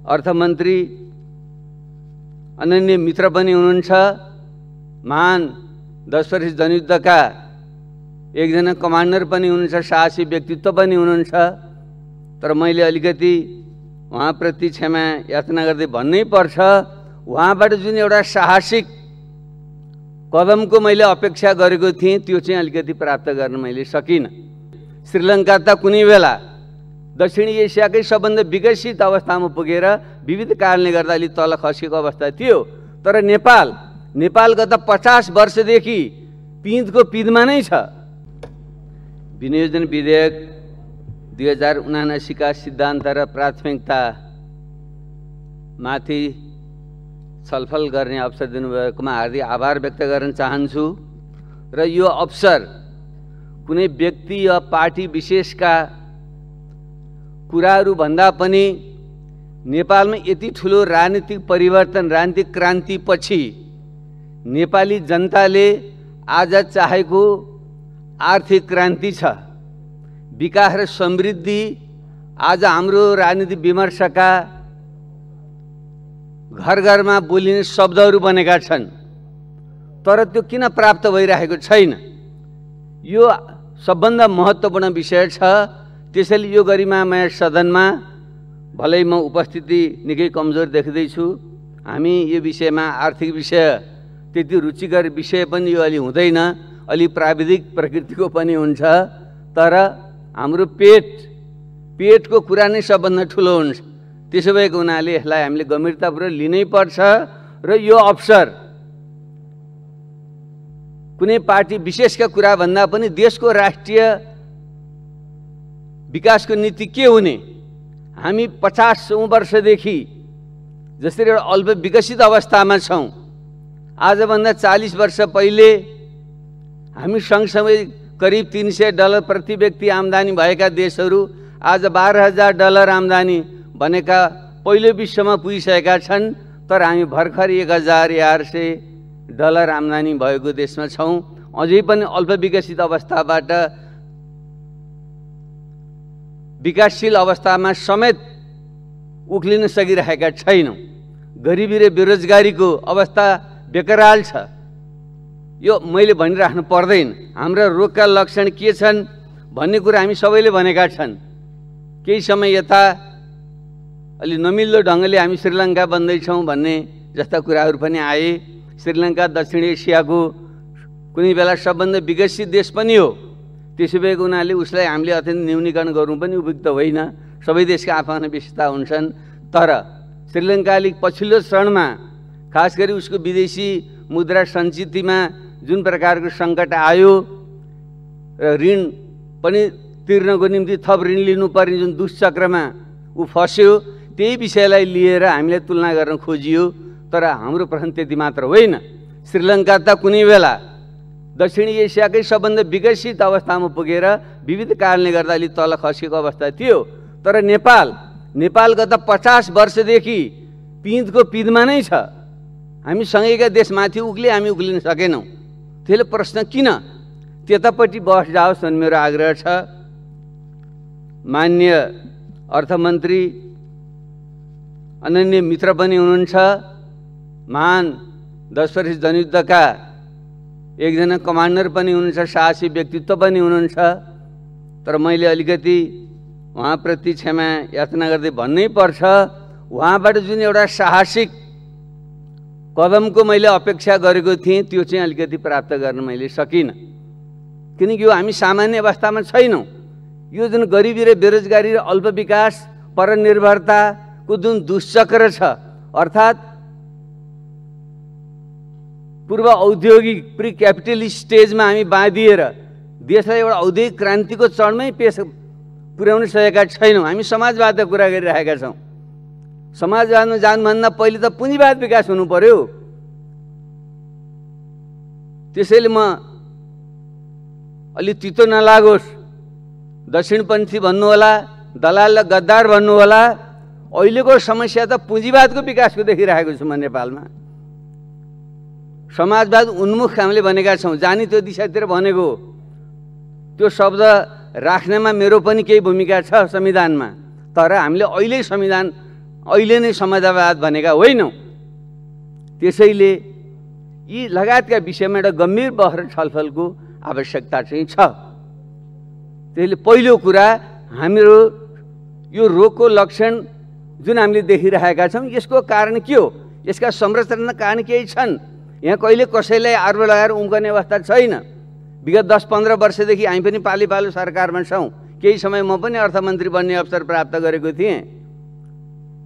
अर्थमन्त्री अनन्य मित्र पनि हुनुहुन्छ, महान 10 वर्ष जनयुद्धका एकजना कमान्डर पनि हुनुहुन्छ, साहसी व्यक्तित्व पनि हुनुहुन्छ। तर मैले अलिकति उहाँप्रति क्षमा याचना गर्दै भन्नै पर्छ, उहाँबाट जुन एउटा साहसिक कदमको मैले अपेक्षा गरेको थिएँ त्यो चाहिँ अलिकति प्राप्त गर्न मैले सकिनँ। श्रीलङ्का त कुनै बेला दक्षिण एसियाकै सबभन्दा विकसित अवस्थामा पुगेर विविध कारणले गर्दा अलि तल खसेको अवस्था थियो। तर नेपाल गत 50 वर्षदेखि पिँधको पिँधमा नै छ। विनियोजन विधेयक 2079 का सिद्धान्त र प्राथमिकता माथि छलफल गर्ने अवसर दिनुभएकोमा हार्दिक आभार व्यक्त गर्न चाहन्छु। र यो अवसर कुनै व्यक्ति या पार्टी विशेषका कुराहरू भन्दा पनि नेपालमा यति ठुलो राजनीतिक परिवर्तन, राजनीतिक क्रान्तिपछि नेपाली जनताले आज चाहेको आर्थिक क्रान्ति छ, विकास र समृद्धि आज हाम्रो राजनीतिक विमर्शका घर घरमा बोलिने शब्दहरू बनेका छन्। तर त्यो किन प्राप्त भइरहेको छैन? यो सबभन्दा महत्त्वपूर्ण विषय छ। त्यसैले यो गरिमामय सदनमा भलै म उपस्थिति निकै कमजोर देख्दैछु। हामी यो विषयमा आर्थिक विषय त्यति रुचिकर विषय पनि यो अलि हुँदैन, अलि प्राविधिक प्रकृतिको पनि हुन्छ। तर हाम्रो पेटको कुरा नै सबभन्दा ठुलो हुन्छ। त्यसो भएको हुनाले यसलाई हामीले गम्भीरतापूर्वक लिनै पर्छ। र यो अवसर कुनै पार्टी विशेषका कुरा भन्दा पनि देशको राष्ट्रिय विकासको नीति के हुने, हामी 50 वर्षदेखि जसरी एउटा अल्प विकसित अवस्थामा छौँ, आजभन्दा 40 वर्ष पहिले हामी सँगसँगै करिब $300 प्रति व्यक्ति आम्दानी भएका देशहरू आज $12,000 आम्दानी बनेका पहिलो विश्वमा पुगिसकेका छन्। तर हामी भर्खर $1,800 आम्दानी भएको देशमा छौँ। अझै पनि अल्प विकसित अवस्थाबाट विकासशील अवस्थामा समेत उक्लिन सकिरहेका छैनौँ। गरिबी र बेरोजगारीको अवस्था बेकराल छ। यो मैले भनिराख्नु पर्दैन। हाम्रा रोगका लक्षण के छन् भन्ने कुरा हामी सबैले भनेका छन्। केही समय यता अलि नमिल्दो ढङ्गले हामी श्रीलङ्का बन्दैछौँ भन्ने जस्ता कुराहरू पनि आए। श्रीलङ्का दक्षिण एसियाको कुनै बेला सबभन्दा विकसित देश पनि हो। त्यसो भएको हुनाले उसलाई हामीले अत्यन्त न्यूनीकरण गर्नु पनि उपयुक्त होइन। सबै देशका आफ्ना विशेषता हुन्छन्। तर श्रीलङ्काले पछिल्लो क्षणमा खास गरी उसको विदेशी मुद्रा सञ्चितमा जुन प्रकारको सङ्कट आयो र ऋण पनि तिर्नको निम्ति थप ऋण लिनुपर्ने जुन दुष्चक्रमा ऊ फस्यो, त्यही विषयलाई लिएर हामीले तुलना गर्न खोजियो। तर हाम्रो प्रश्न त्यति मात्र होइन। श्रीलङ्का त कुनै बेला दक्षिण एसियाकै सबभन्दा विकसित अवस्थामा पुगेर विविध कारणले गर्दा अलि तल खसेको अवस्था थियो। तर नेपाल गत 50 वर्षदेखि पिँधको पिँधमा नै छ। हामी सँगैका देशमाथि उक्ले, हामी उक्लिन सकेनौँ। त्यसले प्रश्न किन? त्यतापट्टि बहस जाओस् भन्ने मेरो आग्रह छ। माननीय अर्थमन्त्री अनन्य मित्र पनि हुनुहुन्छ, महान 10 वर्ष जनयुद्धका एकजना कमान्डर पनि हुनुहुन्छ, साहसी व्यक्तित्व पनि हुनुहुन्छ। तर मैले अलिकति उहाँप्रति क्षमा याचना गर्दै भन्नै पर्छ, उहाँबाट जुन एउटा साहसिक कदमको मैले अपेक्षा गरेको थिएँ त्यो चाहिँ अलिकति प्राप्त गर्न मैले सकिनँ। किनकि यो हामी सामान्य अवस्थामा छैनौँ। यो जुन गरिबी र बेरोजगारी र अल्प विकास परनिर्भरताको जुन दुष्चक्र छ, अर्थात् पूर्व औद्योगिक प्री क्यापिटलिस्ट स्टेजमा हामी बाँधिएर देशलाई एउटा औद्योगिक क्रान्तिको चरणमै पुर्याउन सकेका छैनौँ। हामी समाजवादको कुरा गरिरहेका छौँ। समाजवादमा जानुभन्दा पहिले त पुँजीवाद विकास हुनु पर्यो। त्यसैले म अलि तितो नलागोस्, दक्षिणपन्थी भन्नुहोला, दलाल र गद्दार भन्नुहोला, अहिलेको समस्या त पुँजीवादको विकासको देखिरहेको छु म नेपालमा। समाजवाद उन्मुख हामीले भनेका छौँ, जानी त्यो दिशातिर भनेको। त्यो शब्द राख्नेमा मेरो पनि केही भूमिका छ संविधानमा। तर हामीले अहिले संविधान अहिले नै समाजवाद भनेका होइनौँ। त्यसैले यी लगायतका विषयमा एउटा गम्भीर बहर छलफलको आवश्यकता चाहिँ छ। त्यसैले पहिलो कुरा, हाम्रो यो रोगको लक्षण जुन हामीले देखिरहेका छौँ, यसको कारण के हो, यसका संरचना कारण केही छन्। यहाँ कहिले कसैलाई आरोप लगाएर उम्कने अवस्था छैन। विगत 10-15 वर्षदेखि हामी पनि पाली पालो सरकारमा छौँ। केही समय म पनि अर्थमन्त्री बन्ने अवसर प्राप्त गरेको थिएँ।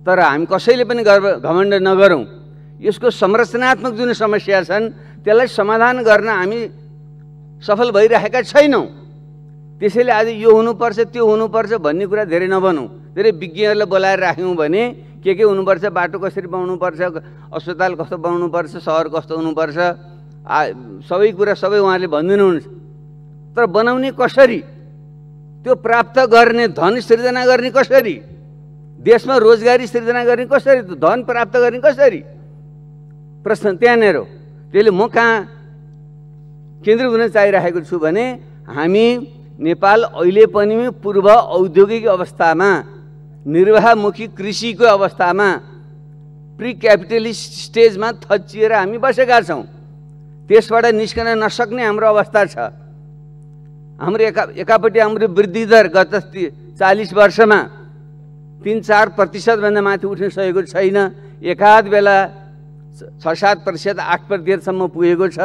तर हामी कसैले पनि घमण्ड नगरौँ। यसको संरचनात्मक जुन समस्या छन् त्यसलाई समाधान गर्न हामी सफल भइरहेका छैनौँ। त्यसैले आज यो हुनुपर्छ त्यो हुनुपर्छ भन्ने कुरा धेरै नबनौँ। धेरै विज्ञहरूलाई बोलाएर राख्यौँ भने के हुनुपर्छ, बाटो कसरी बनाउनुपर्छ, अस्पताल कस्तो बनाउनुपर्छ, सहर कस्तो हुनुपर्छ, सबै कुरा सबै उहाँले भनिदिनुहुन्छ। तर बनाउने कसरी, त्यो प्राप्त गर्ने धन सृजना गर्ने कसरी, देशमा रोजगारी सृजना गर्ने कसरी, धन प्राप्त गर्ने कसरी, प्रश्न त्यहाँनिर हो। त्यसले म कहाँ केन्द्रित हुन चाहिरहेको छु भने हामी नेपाल अहिले पनि पूर्व औद्योगिक अवस्थामा, निर्वाहमुखी कृषिको अवस्थामा, प्री क्यापिटलिस्ट स्टेजमा थचिएर हामी बसेका छौँ। त्यसबाट निस्कन नसक्ने हाम्रो अवस्था छ। हाम्रो एकापट्टि हाम्रो वृद्धि दर गत 40 वर्षमा 3-4% माथि उठ्न सकेको छैन। एकाध बेला 6-7%, 8% पुगेको छ।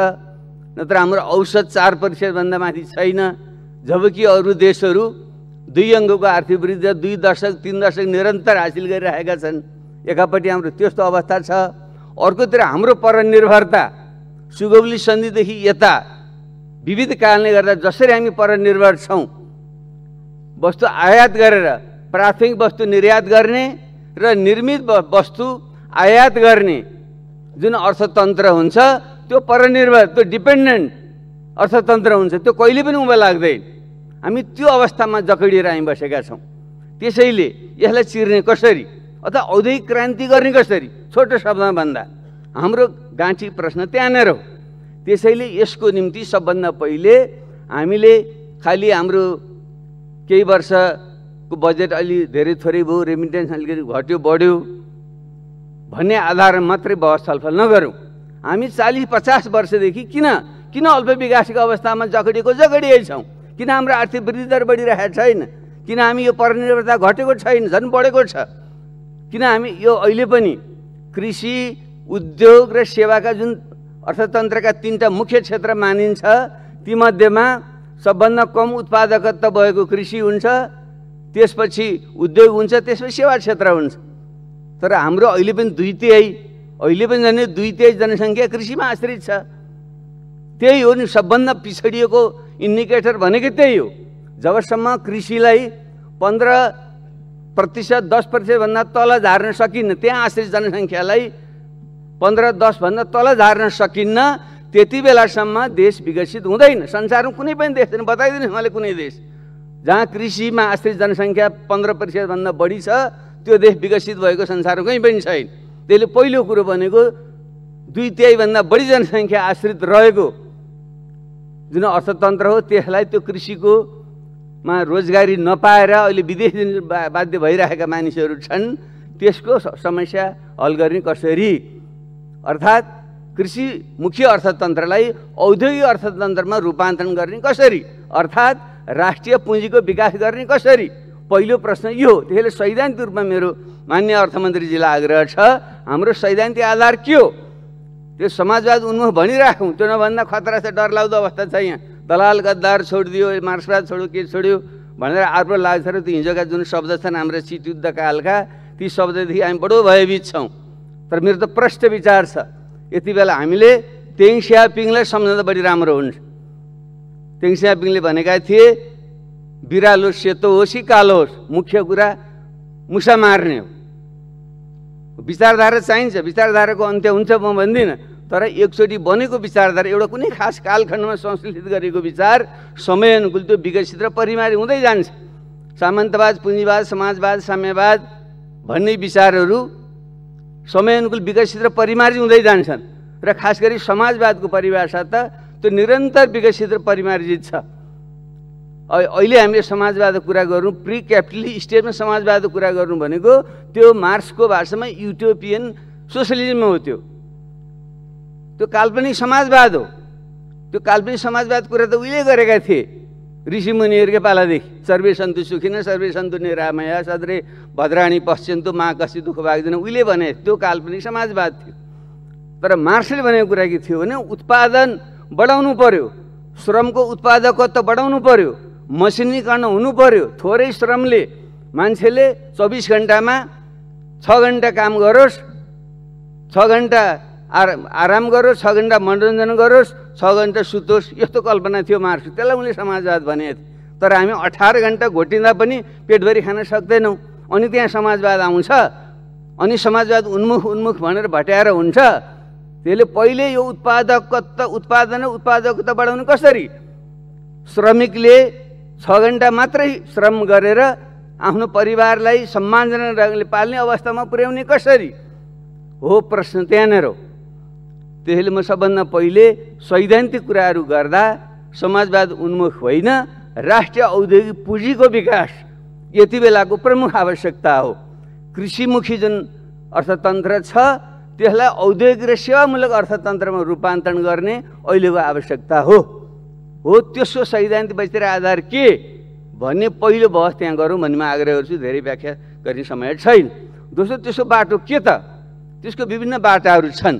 नत्र हाम्रो औसत 4% माथि छैन। जबकि अरू देशहरू 2 अङ्कको आर्थिक वृद्धि 2 दशक 3 दशक निरन्तर हासिल गरिरहेका छन्। एकापट्टि हाम्रो त्यस्तो अवस्था छ। अर्कोतिर हाम्रो परनिर्भरता सुगौली सन्धिदेखि यता विविध कारणले गर्दा जसरी हामी परनिर्भर छौँ, वस्तु आयात गरेर प्राथमिक वस्तु निर्यात गर्ने र निर्मित वस्तु आयात गर्ने जुन अर्थतन्त्र हुन्छ, त्यो परनिर्भर, त्यो डिपेन्डेन्ट अर्थतन्त्र हुन्छ। त्यो कहिले पनि उँभो लाग्दैन। हामी त्यो अवस्थामा जकडिएर हामी बसेका छौँ। त्यसैले यसलाई चिर्ने कसरी अथवा औद्योगिक क्रान्ति गर्ने कसरी, छोटो शब्दमा भन्दा हाम्रो गाँठी प्रश्न त्यहाँनिर हो। त्यसैले यसको निम्ति सबभन्दा पहिले हामीले खालि हाम्रो केही वर्षको बजेट अलि धेरै थोरै भयो, रेमिटेन्स अलिकति घट्यो बढ्यो भन्ने आधारमा मात्रै बहस छलफल नगरौँ। हामी 40-50 वर्षदेखि किन अल्प विकासको अवस्थामा जकडिएकै छौँ? किन हाम्रो आर्थिक वृद्धि दर बढिरहेको छैन? किन हामी यो परनिर्भरता घटेको छैन, झन् बढेको छ? किन हामी यो अहिले पनि कृषि, उद्योग र सेवाका जुन अर्थतन्त्रका 3टा मुख्य क्षेत्र मानिन्छ, तीमध्येमा सबभन्दा कम उत्पादकता भएको कृषि हुन्छ, त्यसपछि उद्योग हुन्छ, त्यसपछि सेवा क्षेत्र हुन्छ। तर हाम्रो अहिले पनि 2/3 जनसङ्ख्या कृषिमा आश्रित छ। त्यही हो नि सबभन्दा पिछडिएको इन्डिकेटर भनेको त्यही हो। जबसम्म कृषिलाई 15%, 10% भन्दा तल झार्न सकिन्न, त्यहाँ आश्रित जनसङ्ख्यालाई 15-10 भन्दा तल झार्न सकिन्न, त्यति बेलासम्म देश विकसित हुँदैन। संसारमा कुनै पनि देश छैन, बताइदिनुहोस् मलाई कुनै देश जहाँ कृषिमा आश्रित जनसङ्ख्या 15% भन्दा बढी छ, त्यो देश विकसित भएको संसारमा कहीँ पनि छैन। त्यसले पहिलो कुरो भनेको 2/3 भन्दा बढी जनसङ्ख्या आश्रित रहेको जुन अर्थतन्त्र हो, त्यसलाई त्यो कृषिकोमा रोजगारी नपाएर अहिले विदेश बाध्य भइरहेका मानिसहरू छन्। त्यसको समस्या हल गर्ने कसरी, अर्थात् कृषि मुख्य अर्थतन्त्रलाई औद्योगिक अर्थतन्त्रमा रूपान्तरण गर्ने कसरी, अर्थात् राष्ट्रिय पुँजीको विकास गर्ने कसरी, पहिलो प्रश्न यो हो। त्यसैले सैद्धान्तिक रूपमा मेरो मान्य अर्थमन्त्रीजीलाई आग्रह छ, हाम्रो सैद्धान्तिक आधार के हो? त्यो समाजवाद उन्मुख भनिराखौँ, त्यो नभन्दा खतरा छ, डरलाग्दो अवस्था छ। यहाँ दलाल गद्दार छोडिदियो, मार्क्सवाद छोड्यो, के छोड्यो भनेर आरोप लाग्छ र त्यो हिजोका जुन शब्द छन् हाम्रो शीतयुद्ध कालका, ती शब्ददेखि हामी बडो भयभीत छौँ। तर मेरो त प्रष्ट विचार छ, यति बेला हामीले तेङ स्यापिङलाई सम्झँदा बढी राम्रो हुन्छ। तेङ स्यापिङले भनेका थिए, बिरालो सेतो होस् कि कालो होस्, मुख्य कुरा मुसा मार्ने हो। विचारधारा चाहिन्छ, विचारधाराको अन्त्य हुन्छ म भन्दिनँ, तर एकचोटि बनेको विचारधारा एउटा कुनै खास कालखण्डमा संश्लेषित गरेको विचार समय अनुकूल त्यो विकसित र परिमार्जित हुँदै जान्छ। सामन्तवाद, पुँजीवाद, समाजवाद, साम्यवाद भन्ने विचारहरू समय अनुकूल विकसित र परिमार्जित हुँदै जान्छन्। र खास गरी समाजवादको परिभाषा त त्यो निरन्तर विकसित र परिमार्जित छ। अहिले हामीले समाजवादको कुरा गर्नु, प्री क्यापिटलिस्ट स्टेजमा समाजवादको कुरा गर्नु भनेको त्यो मार्क्सको भाषामा युटोपियन सोसलिजम हो। त्यो काल्पनिक समाजवाद हो। त्यो काल्पनिक समाजवादको कुरा त उहिले गरेका थिए ऋषिमुनिहरूकै पालादेखि। सर्वे सन्तु सुखिन सर्वे सन्तु निरामया सद्रे भद्राणी पश्यन्तु मा कसी दुःख भाग्दैन उहिले भने त्यो काल्पनिक समाजवाद थियो। तर मार्क्सले भनेको कुरा के थियो भने उत्पादन बढाउनु पर्यो, श्रमको उत्पादकत्व बढाउनु पर्यो, मसिनीकरण हुनु पर्यो। थोरै श्रमले मान्छेले 24 घण्टामा 6 घण्टा काम गरोस्, 6 घण्टा आराम गरोस्, 6 घण्टा मनोरञ्जन गरोस्, 6 घण्टा सुतोस्, यस्तो कल्पना थियो मार्क्स। त्यसलाई उनले समाजवाद भनेको थियो। तर हामी 18 घण्टा घोटिँदा पनि पेटभरि खान सक्दैनौँ, अनि त्यहाँ समाजवाद आउँछ। अनि समाजवाद उन्मुख भनेर भट्याएर हुन्छ। त्यसले पहिले यो उत्पादकता बढाउनु कसरी? श्रमिकले 6 घण्टा मात्रै श्रम गरेर आफ्नो परिवारलाई सम्मानजनक ढङ्गले पाल्ने अवस्थामा पुर्याउने कसरी हो? प्रश्न त्यहाँनिर हो। त्यसले म सबभन्दा पहिले सैद्धान्तिक कुराहरू गर्दा समाजवाद उन्मुख होइन, राष्ट्रिय औद्योगिक पुँजीको विकास यति बेलाको प्रमुख आवश्यकता हो। कृषिमुखी जुन अर्थतन्त्र छ त्यसलाई औद्योगिक र सेवामूलक अर्थतन्त्रमा रूपान्तरण गर्ने अहिलेको आवश्यकता हो। त्यसको सैद्धान्तिक वैचारिक आधार के भन्ने पहिलो बहस त्यहाँ गरौँ भन्ने म आग्रह गर्छु। धेरै व्याख्या गर्ने समय छैन। दोस्रो, त्यसको बाटो के त? त्यसको विभिन्न बाटाहरू छन्।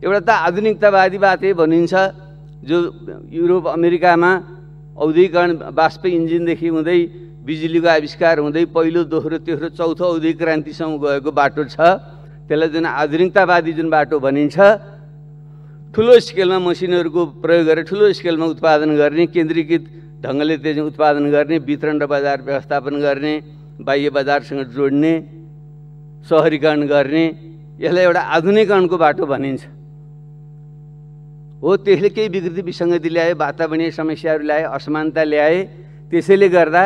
एउटा त आधुनिकतावादी बाटो भनिन्छ, जो युरोप अमेरिकामा औद्योगिकरण बाष्प इन्जिनदेखि हुँदै बिजुलीको आविष्कार हुँदै पहिलो, दोस्रो, तेस्रो, चौथो औद्योगिक क्रान्तिसम्म गएको बाटो छ। त्यसलाई जुन आधुनिकतावादी जुन बाटो भनिन्छ, ठुलो स्केलमा मसिनहरूको प्रयोग गरेर ठुलो स्केलमा उत्पादन गर्ने, केन्द्रीकृत ढङ्गले त्यो उत्पादन गर्ने, वितरण र बजार व्यवस्थापन गर्ने, बाह्य बजारसँग जोड्ने, सहरीकरण गर्ने, यसलाई एउटा आधुनिकरणको बाटो भनिन्छ। त्यसले केही विकृति विसङ्गति ल्याए, वातावरणीय समस्याहरू ल्याए, असमानता ल्याए। त्यसैले गर्दा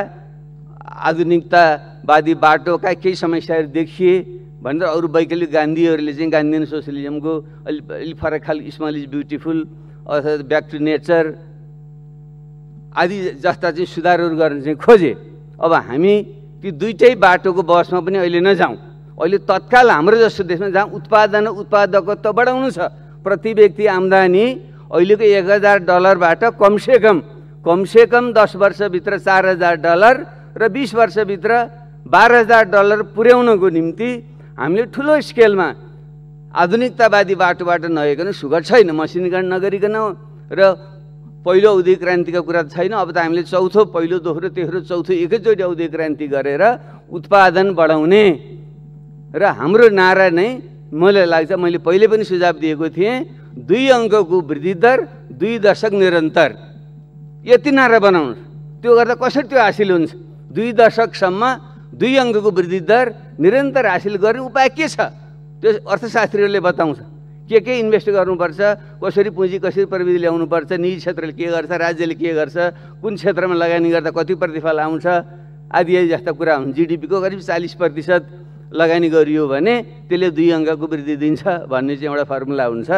आधुनिकतावादी बाटोका केही समस्याहरू देखिए भनेर अरू वैकल्पिक गान्धीहरूले चाहिँ गान्धीयन सोसलिजमको अलि फरक खालको स्मल इज ब्युटिफुल अथवा ब्याक टु नेचर आदि जस्ता चाहिँ सुधारहरू गर्न चाहिँ खोजे। अब हामी ती दुईटै बाटोको बहसमा पनि अहिले नजाउँ। अहिले तत्काल हाम्रो जस्तो देशमा जहाँ उत्पादन उत्पादकत्व बढाउनु छ, प्रति व्यक्ति आम्दानी अहिलेको $1000बाट कमसेकम 10 वर्षभित्र $4000 र 20 वर्षभित्र $12000 पुर्याउनको निम्ति हामीले ठुलो स्केलमा आधुनिकतावादी बाटोबाट नगइकन सुगर छैन। मसिनीकरण नगरिकन र पहिलो औद्योगिक क्रान्तिको कुरा छैन। अब त हामीले चौथो, पहिलो, दोस्रो, तेस्रो, चौथो एकैचोटि औद्योगिक क्रान्ति गरेर उत्पादन बढाउने र हाम्रो नारा नै मलाई लाग्छ, मैले पहिले पनि सुझाव दिएको थिएँ, 2 अङ्कको वृद्धि दर 2 दशक निरन्तर, यति नारा बनाउनु। त्यो गर्दा कसरी त्यो हासिल हुन्छ? 2 दशकसम्म 2 अङ्कको वृद्धि दर निरन्तर हासिल गर्ने उपाय के छ? त्यो अर्थशास्त्रीहरूले बताउँछ। के इन्भेस्ट गर्नुपर्छ, कसरी पुँजी, कसरी प्रविधि ल्याउनुपर्छ, निजी क्षेत्रले के गर्छ, राज्यले के गर्छ, कुन क्षेत्रमा लगानी गर्दा कति प्रतिफल आउँछ आदि जस्ता कुरा हुन्छ। जिडिपीको करिब 40% लगानी गरियो भने त्यसले 2 अङ्कको वृद्धि दिन्छ भन्ने चाहिँ एउटा फर्मुला हुन्छ।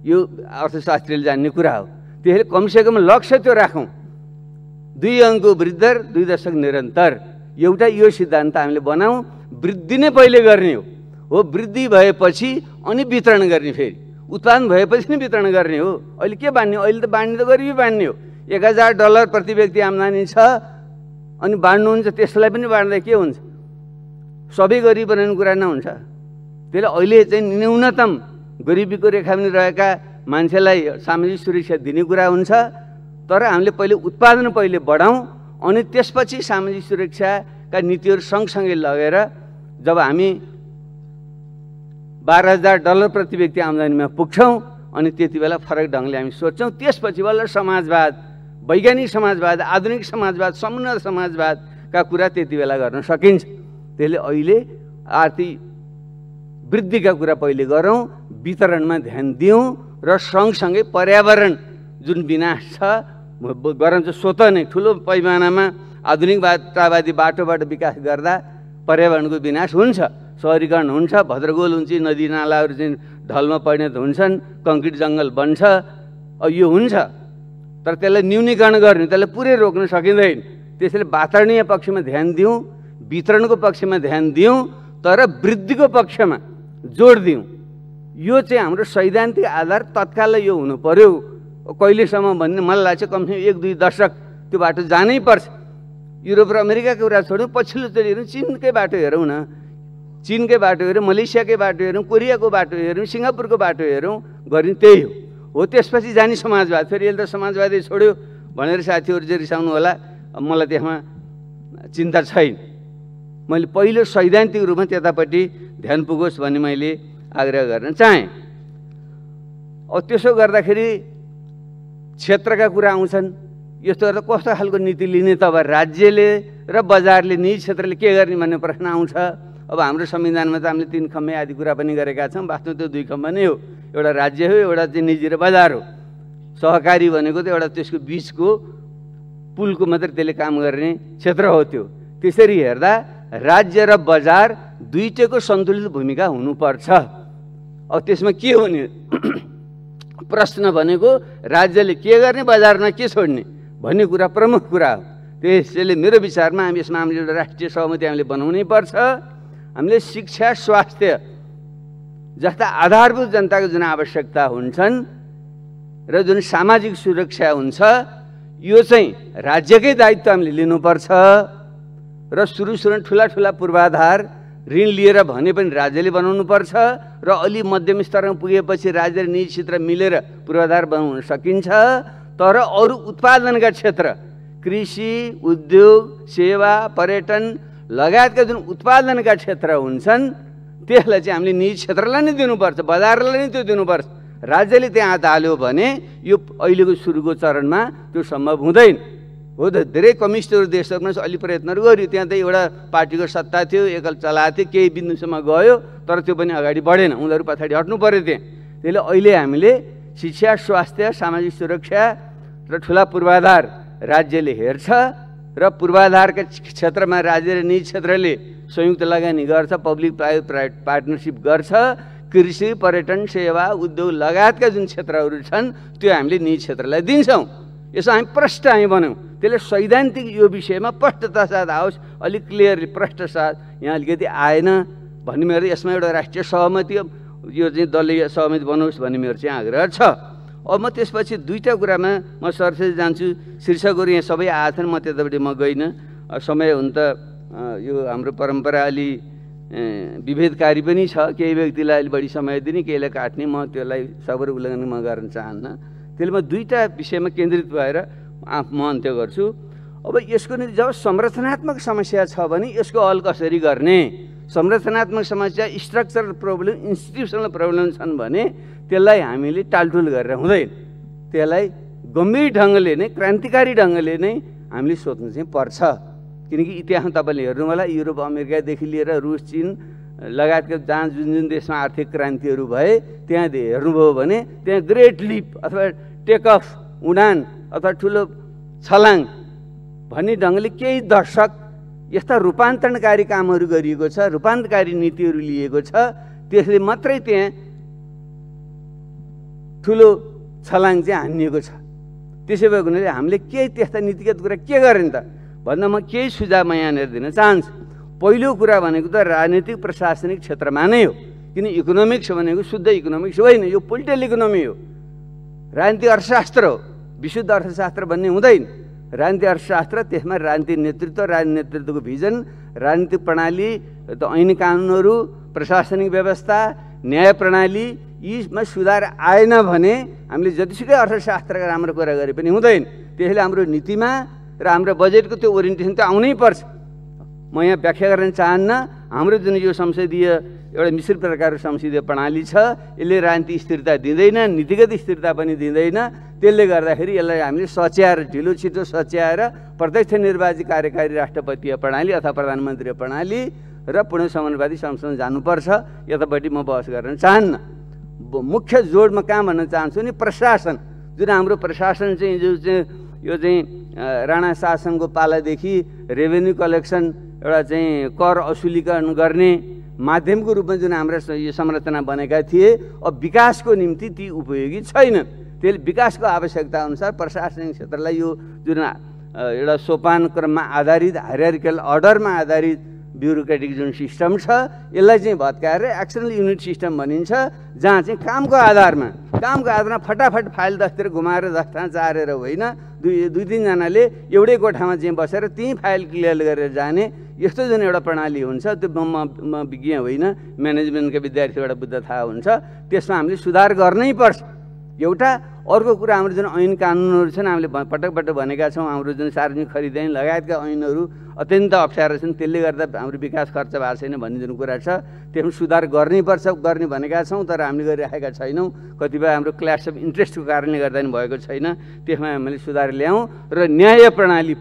यो अर्थशास्त्रीले जान्ने कुरा हो। त्यसले कमसेकम लक्ष्य त्यो राखौँ, 2 अङ्कको वृद्धि दर 2 दशक निरन्तर। एउटा यो सिद्धान्त हामीले बनाऊँ। वृद्धि नै पहिले गर्ने हो। वृद्धि भएपछि अनि वितरण गर्ने, फेरि उत्पादन भएपछि नै वितरण गर्ने हो। अहिले के बाँड्ने? अहिले त बाँड्ने त गरिबी बाँड्ने हो। $1000 प्रति व्यक्ति आम्दानी छ अनि बाँड्नुहुन्छ, त्यसलाई पनि बाँड्दा के हुन्छ? सबै गरिब बनाउने कुरा नहुन्छ। त्यसले अहिले चाहिँ न्यूनतम गरिबीको रेखामा रहेका मान्छेलाई सामाजिक सुरक्षा दिने कुरा हुन्छ। तर हामीले पहिले उत्पादन पहिले बढाउँ, अनि त्यसपछि सामाजिक सुरक्षाका नीतिहरू सँगसँगै लगेर जब हामी $12000 प्रति व्यक्ति आम्दानीमा पुग्छौँ अनि त्यति बेला फरक ढङ्गले हामी सोच्छौँ। त्यसपछि बल्ल समाजवाद, वैज्ञानिक समाजवाद, आधुनिक समाजवाद, समुन्नत समाजवादका कुरा त्यति बेला गर्न सकिन्छ। त्यसले अहिले आर्थिक वृद्धिका कुरा पहिले गरौँ, वितरणमा ध्यान दिउँ र सँगसँगै पर्यावरण जुन विनाश छ गरौँ। चाहिँ स्वतः नै ठुलो पैमानामा आधुनिकतावादी बाटोबाट विकास गर्दा पर्यावरणको विनाश हुन्छ, सहरीकरण हुन्छ, भद्रगोल हुन्छ, नदी नालाहरू चाहिँ ढलमा परिणत हुन्छन्, कङ्क्रिट जङ्गल बन्छ, यो हुन्छ। तर त्यसलाई न्यूनीकरण गर्ने, त्यसलाई पुरै रोक्न सकिँदैन। त्यसैले वातावरणीय पक्षमा ध्यान दिउँ, वितरणको पक्षमा ध्यान दिउँ, तर वृद्धिको पक्षमा जोड दिउँ। यो चाहिँ हाम्रो सैद्धान्तिक आधार तत्काल यो हुनु पर्यो। कहिलेसम्म भन्ने मलाई लाग्छ कमसेकम 1-2 दशक त्यो बाटो जानै पर्छ। युरोप र अमेरिकाको कुरा छोडौँ, पछिल्लोचोटि हेरौँ चीनकै बाटो हेरौँ न, चीनकै बाटो हेरौँ, मलेसियाकै बाटो हेरौँ, कोरियाको बाटो हेरौँ, सिङ्गापुरको बाटो हेरौँ, गर्ने त्यही हो। त्यसपछि जाने समाजवाद, फेरि यसले त समाजवादी छोड्यो भनेर साथीहरू चाहिँ रिसाउनु होला, मलाई त्यसमा चिन्ता छैन। मैले पहिलो सैद्धान्तिक रूपमा त्यतापट्टि ध्यान पुगोस् भन्ने मैले आग्रह गर्न चाहेँ। त्यसो गर्दाखेरि क्षेत्रका कुरा आउँछन्। यस्तो गर्दा कस्तो खालको नीति लिने त अब राज्यले र बजारले, निजी क्षेत्रले के गर्ने भन्ने प्रश्न आउँछ। अब हाम्रो संविधानमा त हामीले 3 खम्बे आदि कुरा पनि गरेका छौँ। वास्तवमा त्यो 2 खम्बा नै हो, एउटा राज्य हो, एउटा चाहिँ निजी र बजार हो। सहकारी भनेको त एउटा त्यसको बिचको पुलको मात्रै त्यसले काम गर्ने क्षेत्र हो। त्यसरी हेर्दा राज्य र बजार दुईटैको सन्तुलित भूमिका हुनुपर्छ। अब त्यसमा के हो नि प्रश्न भनेको राज्यले के गर्ने, बजारमा के छोड्ने भन्ने कुरा प्रमुख कुरा हो। त्यसैले मेरो विचारमा यसमा हामीले एउटा राष्ट्रिय सहमति हामीले बनाउनै पर्छ। हामीले शिक्षा, स्वास्थ्य जस्ता आधारभूत जनताको जुन आवश्यकता हुन्छन् र जुन सामाजिक सुरक्षा हुन्छ, यो चाहिँ राज्यकै दायित्व हामीले लिनुपर्छ। र सुरुमा ठुला पूर्वाधार ऋण लिएर भने पनि राज्यले बनाउनु पर्छ र अलि मध्यम स्तरमा पुगेपछि राज्य र निजी क्षेत्र मिलेर पूर्वाधार बनाउन सकिन्छ। तर अरू उत्पादनका क्षेत्र, कृषि, उद्योग, सेवा, पर्यटन लगायतका जुन उत्पादनका क्षेत्र हुन्छन् त्यसलाई चाहिँ हामीले निजी क्षेत्रलाई नै दिनुपर्छ, बजारलाई नै त्यो दिनुपर्छ। राज्यले त्यहाँ हात हाल्यो भने यो अहिलेको सुरुको चरणमा त्यो सम्भव हुँदैन। हो त, धेरै कम्युनिस्टहरू देशहरूमा अलि प्रयत्नहरू गर्यो, त्यहाँ त एउटा पार्टीको सत्ता थियो, एकल चलाएको थियो, केही बिन्दुसम्म गयो, तर त्यो पनि अगाडि बढेन, उनीहरू पछाडि हट्नु पर्यो त्यहाँ। त्यसले अहिले हामीले शिक्षा, स्वास्थ्य, सामाजिक सुरक्षा र ठुला पूर्वाधार राज्यले हेर्छ र पूर्वाधारका क्षेत्रमा राज्य र निजी क्षेत्रले संयुक्त लगानी गर्छ, पब्लिक प्राइभेट पार्टनरसिप गर्छ। कृषि, पर्यटन, सेवा, उद्योग लगायतका जुन क्षेत्रहरू छन् त्यो हामीले निजी क्षेत्रलाई दिन्छौँ। यसो हामी प्रष्ट हामी बनाऊँ। त्यसले सैद्धान्तिक यो विषयमा स्पष्टता साथ आओस्, अलिक क्लियरली प्रष्ट साथ यहाँ अलिकति आएन भन्ने मेरो यसमा एउटा राष्ट्रिय सहमति, यो चाहिँ दलीय सहमति बनोस् भन्ने मेरो चाहिँ आग्रह छ। अब म त्यसपछि 2टा कुरामा म सरसरी जान्छु। शीर्षकहरू यहाँ सबै आएछन्, म त्यतापट्टि म गइनँ, समय हुन त यो हाम्रो परम्परा अलि विभेदकारी पनि छ। केही व्यक्तिलाई अलि बढी समय दिने, केहीलाई काट्ने, म त्यसलाई सबै उल्लङ्घन म गर्न चाहन्न। त्यसले म 2टा विषयमा केन्द्रित भएर म अन्त्य गर्छु। अब यसको निम्ति जब संरचनात्मक समस्या छ भने यसको हल कसरी गर्ने, संरचनात्मक समस्या, स्ट्रक्चरल प्रब्लम, इन्स्टिट्युसनल प्रब्लम छन् भने त्यसलाई हामीले टालटुल गरेर हुँदैन। त्यसलाई गम्भीर ढङ्गले नै, क्रान्तिकारी ढङ्गले नै हामीले सोच्नु चाहिँ पर्छ। किनकि इतिहासमा तपाईँले हेर्नु होला, युरोप अमेरिकादेखि लिएर रुस, चीन लगायतका जहाँ जुन जुन देशमा आर्थिक क्रान्तिहरू भए त्यहाँ हेर्नुभयो भने त्यहाँ ग्रेट लिप अथवा टेक अफ, उडान अथवा ठुलो छलाङ भन्ने ढङ्गले केही दशक यस्ता रूपान्तरणकारी कामहरू गरिएको छ, रूपान्तरकारी नीतिहरू लिएको छ। त्यसले मात्रै त्यहाँ ठुलो छलाङ चाहिँ हानिएको छ। त्यसै भएको हुनाले हामीले केही त्यस्ता नीतिगत कुरा के गरेँ त भन्दा म केही सुझाव म यहाँनिर दिन चाहन्छु। पहिलो कुरा भनेको त राजनीतिक प्रशासनिक क्षेत्रमा नै हो। किन इकोनोमिक्स भनेको शुद्ध इकोनोमिक्स होइन, यो पोलिटिकल इकोनोमी हो, राजनीतिक अर्थशास्त्र हो। विशुद्ध अर्थशास्त्र भन्ने हुँदैन। राजनीतिक अर्थशास्त्र, त्यसमा राजनीतिक नेतृत्व, राजनीतिक नेतृत्वको भिजन, राजनीतिक प्रणाली, ऐनी कानुनहरू, प्रशासनिक व्यवस्था, न्याय प्रणाली, यीमा सुधार आएन भने हामीले जतिसुकै अर्थशास्त्रका राम्रो कुरा गरे पनि हुँदैन। त्यसैले हाम्रो नीतिमा र हाम्रो बजेटको त्यो ओरिएन्टेसन त आउनै पर्छ। म यहाँ व्याख्या गर्न चाहन्न। हाम्रो जुन यो संसदीय एउटा मिश्रित प्रकारको संसदीय प्रणाली छ, यसले राजनीतिक स्थिरता दिँदैन, नीतिगत स्थिरता पनि दिँदैन। त्यसले गर्दाखेरि यसलाई हामीले सच्याएर, ढिलो छिटो सच्याएर प्रत्यक्ष निर्वाचित कार्यकारी राष्ट्रपतीय प्रणाली अथवा प्रधानमन्त्री प्रणाली र पूर्ण समानुपाती संसदमा जानुपर्छ। यतापट्टि म बहस गर्न चाहन्न। मुख्य जोडमा कहाँ भन्न चाहन्छु नि, प्रशासन, जुन हाम्रो प्रशासन चाहिँ जो चाहिँ यो चाहिँ राणा शासनको पालादेखि रेभेन्यू कलेक्सन, एउटा चाहिँ कर असुलीकरण गर्ने माध्यमको रूपमा जुन हाम्रा यो संरचना बनेका थिए, अब विकासको निम्ति ती उपयोगी छैनन्। त्यसले विकासको आवश्यकता अनुसार प्रशासनिक क्षेत्रलाई यो जुन एउटा सोपान क्रममा आधारित हायरार्किकल अर्डरमा आधारित ब्युरोक्रेटिक जुन सिस्टम छ यसलाई चाहिँ भत्काएर एक्सनल युनिट सिस्टम भनिन्छ, जहाँ चाहिँ कामको आधारमा फटाफट फाइल दस्तिर घुमाएर दस्तान चारेर होइन, दुई तिनजनाले एउटै कोठामा चाहिँ बसेर त्यहीँ फाइल क्लियर गरेर जाने यस्तो जुन एउटा प्रणाली हुन्छ त्यो म विज्ञ होइन, म्यानेजमेन्टका विद्यार्थीबाट बुझ्दा थाहा हुन्छ। त्यसमा हामीले सुधार गर्नै पर्छ। एउटा अर्को कुरा हाम्रो जुन ऐन कानुनहरू छन् हामीले पटक भनेका छौँ, हाम्रो जुन सार्वजनिक खरिद ऐन लगायतका ऐनहरू अत्यन्त अप्ठ्यारो छन्, त्यसले गर्दा हाम्रो विकास खर्च भएको छैन भन्ने जुन कुरा छ त्यसमा सुधार गर्ने भनेका छौँ, तर हामीले गरिराखेका छैनौँ। कतिपय हाम्रो क्ल्यास अफ इन्ट्रेस्टको कारणले गर्दा पनि भएको छैन, त्यसमा हामीले सुधार ल्याउँ। र न्याय प्रणाली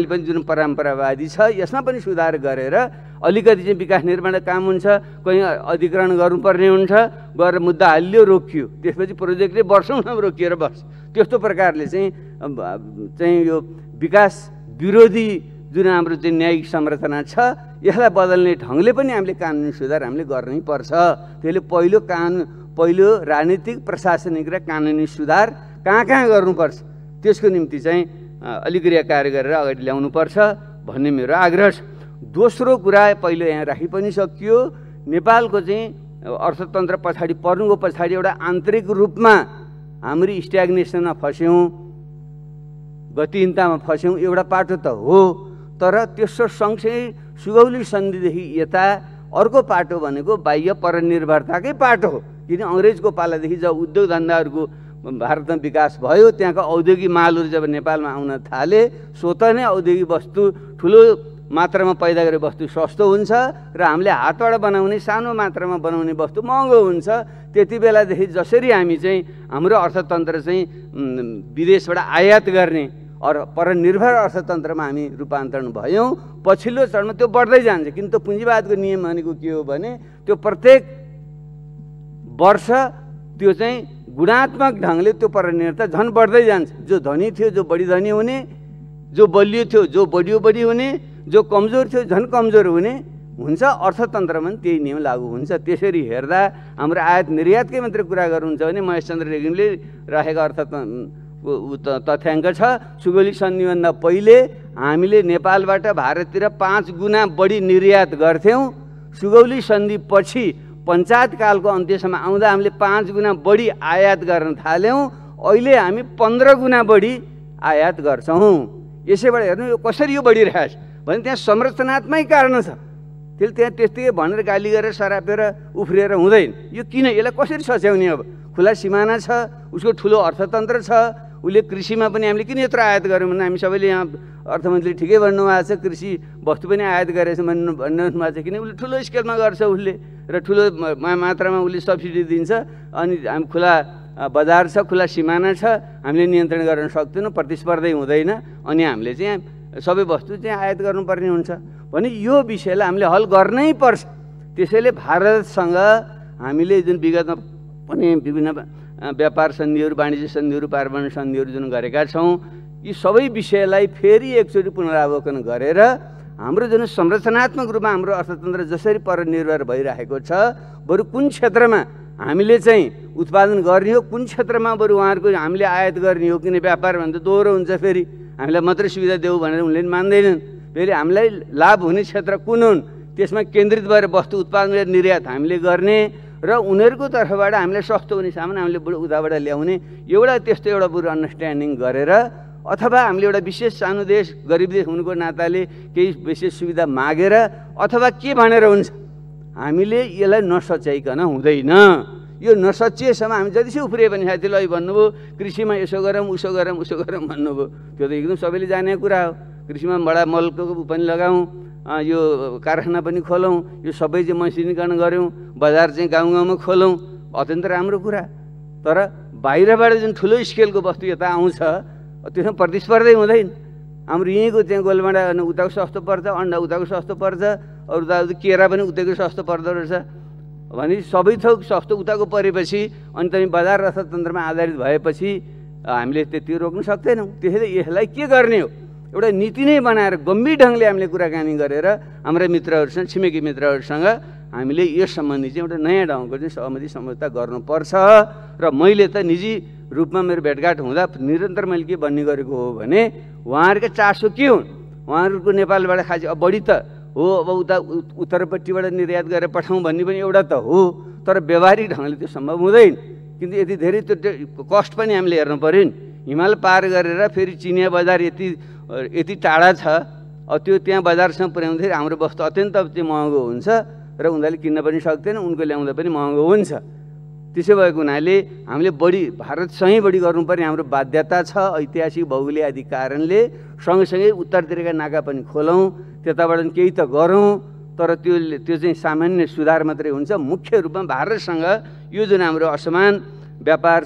पनि जुन परम्परावादी छ यसमा पनि सुधार गरेर अलिकति चाहिँ विकास निर्माण काम हुन्छ, कहीँ अधिग्रहण गर्नुपर्ने हुन्छ, गरेर मुद्दा हालियो रोकियो, त्यसपछि प्रोजेक्टले वर्षौँसम्म रोकिएर बस्छ। त्यस्तो प्रकारले चाहिँ यो विकास विरोधी जुन हाम्रो चाहिँ न्यायिक संरचना छ यसलाई बदल्ने ढङ्गले पनि हामीले कानुनी सुधार हामीले गर्नै पर्छ। त्यसले पहिलो राजनीतिक, प्रशासनिक र कानुनी सुधार कहाँ गर्नुपर्छ त्यसको निम्ति चाहिँ अलिक्रिया कार्य गरेर अगाडि ल्याउनुपर्छ भन्ने मेरो आग्रह छ। दोस्रो कुरा पहिले यहाँ राखि पनि सकियो, नेपालको चाहिँ अर्थतन्त्र पछाडि पर्नुको पछाडि एउटा आन्तरिक रूपमा हाम्रो स्ट्याग्नेसनमा फस्यौँ, गतिहीनतामा फस्यौँ, एउटा पाटो त हो, तर त्यसो सँगसँगै सुगौली सन्धिदेखि यता अर्को पाटो भनेको बाह्य परनिर्भरताकै पाटो हो। किन अङ्ग्रेजको पालादेखि जब उद्योग धन्दाहरूको भारतमा विकास भयो, त्यहाँका औद्योगिक मालहरू जब नेपालमा आउन थाले, स्वतः नै औद्योगिक वस्तु ठुलो मात्रामा पैदा गरेको वस्तु सस्तो हुन्छ र हामीले हातबाट बनाउने सानो मात्रामा बनाउने वस्तु महँगो हुन्छ। त्यति बेलादेखि जसरी हामी चाहिँ हाम्रो अर्थतन्त्र चाहिँ विदेशबाट आयात गर्ने परनिर्भर अर्थतन्त्रमा हामी रूपान्तरण भयौँ, पछिल्लो चरणमा त्यो बढ्दै जान्छ। किन त्यो पुँजीवादको नियम भनेको के हो भने त्यो प्रत्येक वर्ष त्यो चाहिँ गुणात्मक ढङ्गले त्यो परनिर्भरता झन् बढ्दै जान्छ। जो धनी थियो जो बढी धनी हुने, जो बलियो थियो जो बढी हुने, जो कमजोर थियो झन् कमजोर हुने हुन्छ। अर्थतन्त्रमा पनि त्यही नियम लागू हुन्छ। त्यसरी हेर्दा हाम्रो आयात निर्यातकै मात्रै कुरा गर्नुहुन्छ भने महेशचन्द्र रेग्मीले राखेको तथ्याङ्क छ, सुगौली सन्धिभन्दा पहिले हामीले नेपालबाट भारततिर 5 गुणा बढी निर्यात गर्थ्यौँ। सुगौली सन्धि पछि पञ्चायत कालको अन्त्यसम्म आउँदा हामीले 5 गुणा बढी आयात गर्न थाल्यौँ। अहिले हामी 15 गुणा बढी आयात गर्छौँ। यसैबाट हेर्नु यो कसरी यो बढिरहेछ भने त्यहाँ संरचनात्मक कारण छ। त्यसले त्यहाँ त्यस्तै भनेर गाली गरेर सरापेर उफ्रिएर हुँदैन। यो किन, यसलाई कसरी सच्याउने? अब खुला सिमाना छ, उसको ठुलो अर्थतन्त्र छ, उसले कृषिमा पनि हामीले किन यत्रो आयात गऱ्यौँ भने हामी सबैले यहाँ अर्थमन्त्री ठिकै भन्नुभएको छ, कृषि वस्तु पनि आयात गरेछ भन्नुभएको छ। किन उसले ठुलो स्केलमा गर्छ उसले र ठुलो मात्रामा उसले सब्सिडी दिन्छ, अनि हामी खुला बजार छ, खुला सिमाना छ, हामीले नियन्त्रण गर्न सक्दैनौँ, प्रतिस्पर्धै हुँदैन, अनि हामीले चाहिँ सबै वस्तु चाहिँ आयात गर्नुपर्ने हुन्छ भने यो विषयलाई हामीले हल गर्नै पर्छ। त्यसैले भारतसँग हामीले जुन विगतमा पनि विभिन्न व्यापार सन्धिहरू, वाणिज्य सन्धिहरू, पारमाणु सन्धिहरू जुन गरेका छौँ, यी सबै विषयलाई फेरि एकचोटि पुनरावलोकन गरेर हाम्रो जुन संरचनात्मक रूपमा हाम्रो अर्थतन्त्र जसरी परनिर्भर भइरहेको छ, बरु कुन क्षेत्रमा हामीले चाहिँ उत्पादन गर्ने हो, कुन क्षेत्रमा बरु उहाँहरूको हामीले आयात गर्ने हो। किन व्यापार भने त दोहोरो हुन्छ, फेरि हामीलाई मात्रै सुविधा देऊ भनेर उनले मान्दैनन्। फेरि हामीलाई लाभ हुने क्षेत्र कुन हुन्, त्यसमा केन्द्रित भएर वस्तु उत्पादन र निर्यात हामीले गर्ने र उनीहरूको तर्फबाट हामीलाई सस्तो हुने सामान हामीले उताबाट ल्याउने, त्यस्तो एउटा बरु अन्डरस्ट्यान्डिङ गरेर, अथवा हामीले एउटा विशेष सानो देश, गरिब देश हुनुको नाताले केही विशेष सुविधा मागेर अथवा के भनेर हुन्छ, हामीले यसलाई नसच्याइकन हुँदैन। यो नसचिएसम्म हामी जतिसै उफ्रिए पनि साथीले भन्नुभयो कृषिमा यसो गरौँ उसो गरौँ भन्नुभयो, त्यो त एकदम सबैले जानेको कुरा हो। कृषिमा बडा मलको पनि लगाउँ, यो कारखाना पनि खोलौँ, यो सबै चाहिँ मसिनीकरण गऱ्यौँ, बजार चाहिँ गाउँ गाउँमा खोलौँ, अत्यन्त राम्रो कुरा। तर बाहिरबाट जुन ठुलो स्केलको वस्तु यता आउँछ त्यसमा प्रतिस्पर्धै हुँदैन। हाम्रो यहीँको चाहिँ गोलमाडा उताको सस्तो पर्छ, अन्डा उताको सस्तो पर्छ, अरू त केरा पनि उतैको सस्तो पर्दो रहेछ भने सबै थोक सस्तो उताको परेपछि अनि तपाईँ बजार अर्थतन्त्रमा आधारित भएपछि हामीले त्यति रोक्न सक्दैनौँ। त्यसैले यसलाई के गर्ने हो, एउटा नीति नै बनाएर गम्भीर ढङ्गले हामीले कुराकानी गरेर हाम्रा मित्रहरूसँग, छिमेकी मित्रहरूसँग हामीले यस सम्बन्धी चाहिँ एउटा नयाँ ढङ्गको चाहिँ सहमति सम्झौता गर्नुपर्छ। र मैले त निजी रूपमा मेरो भेटघाट हुँदा निरन्तर मैले के भन्ने गरेको हो भने उहाँहरूको चासो के हुन्, उहाँहरूको नेपालबाट खासै अब बढी त हो, अब उता उत्तरपट्टिबाट निर्यात गरेर पठाउँ भन्ने पनि एउटा त हो, तर व्यवहारिक ढङ्गले त्यो सम्भव हुँदैन। किनकि यति धेरै त्यो कस्ट पनि हामीले हेर्नु पऱ्यो नि। हिमाल पार गरेर फेरि चिनिया बजार यति टाढा छ, त्यो त्यहाँ बजारसँग पुर्याउँदाखेरि हाम्रो वस्तु अत्यन्त चाहिँ महँगो हुन्छ र उनीहरूले किन्न पनि सक्दैन, उनको ल्याउँदा पनि महँगो हुन्छ। त्यसो भएको हुनाले हामीले बढी भारतसँगै बढी गर्नुपर्ने हाम्रो बाध्यता छ ऐतिहासिक भौगोलिक आदि कारणले। सँगसँगै उत्तरतिरका नाका पनि खोलौँ, त्यताबाट केही त गरौँ, तर त्यो चाहिँ सामान्य सुधार मात्रै हुन्छ। मुख्य रूपमा भारतसँग यो जुन हाम्रो असमान व्यापार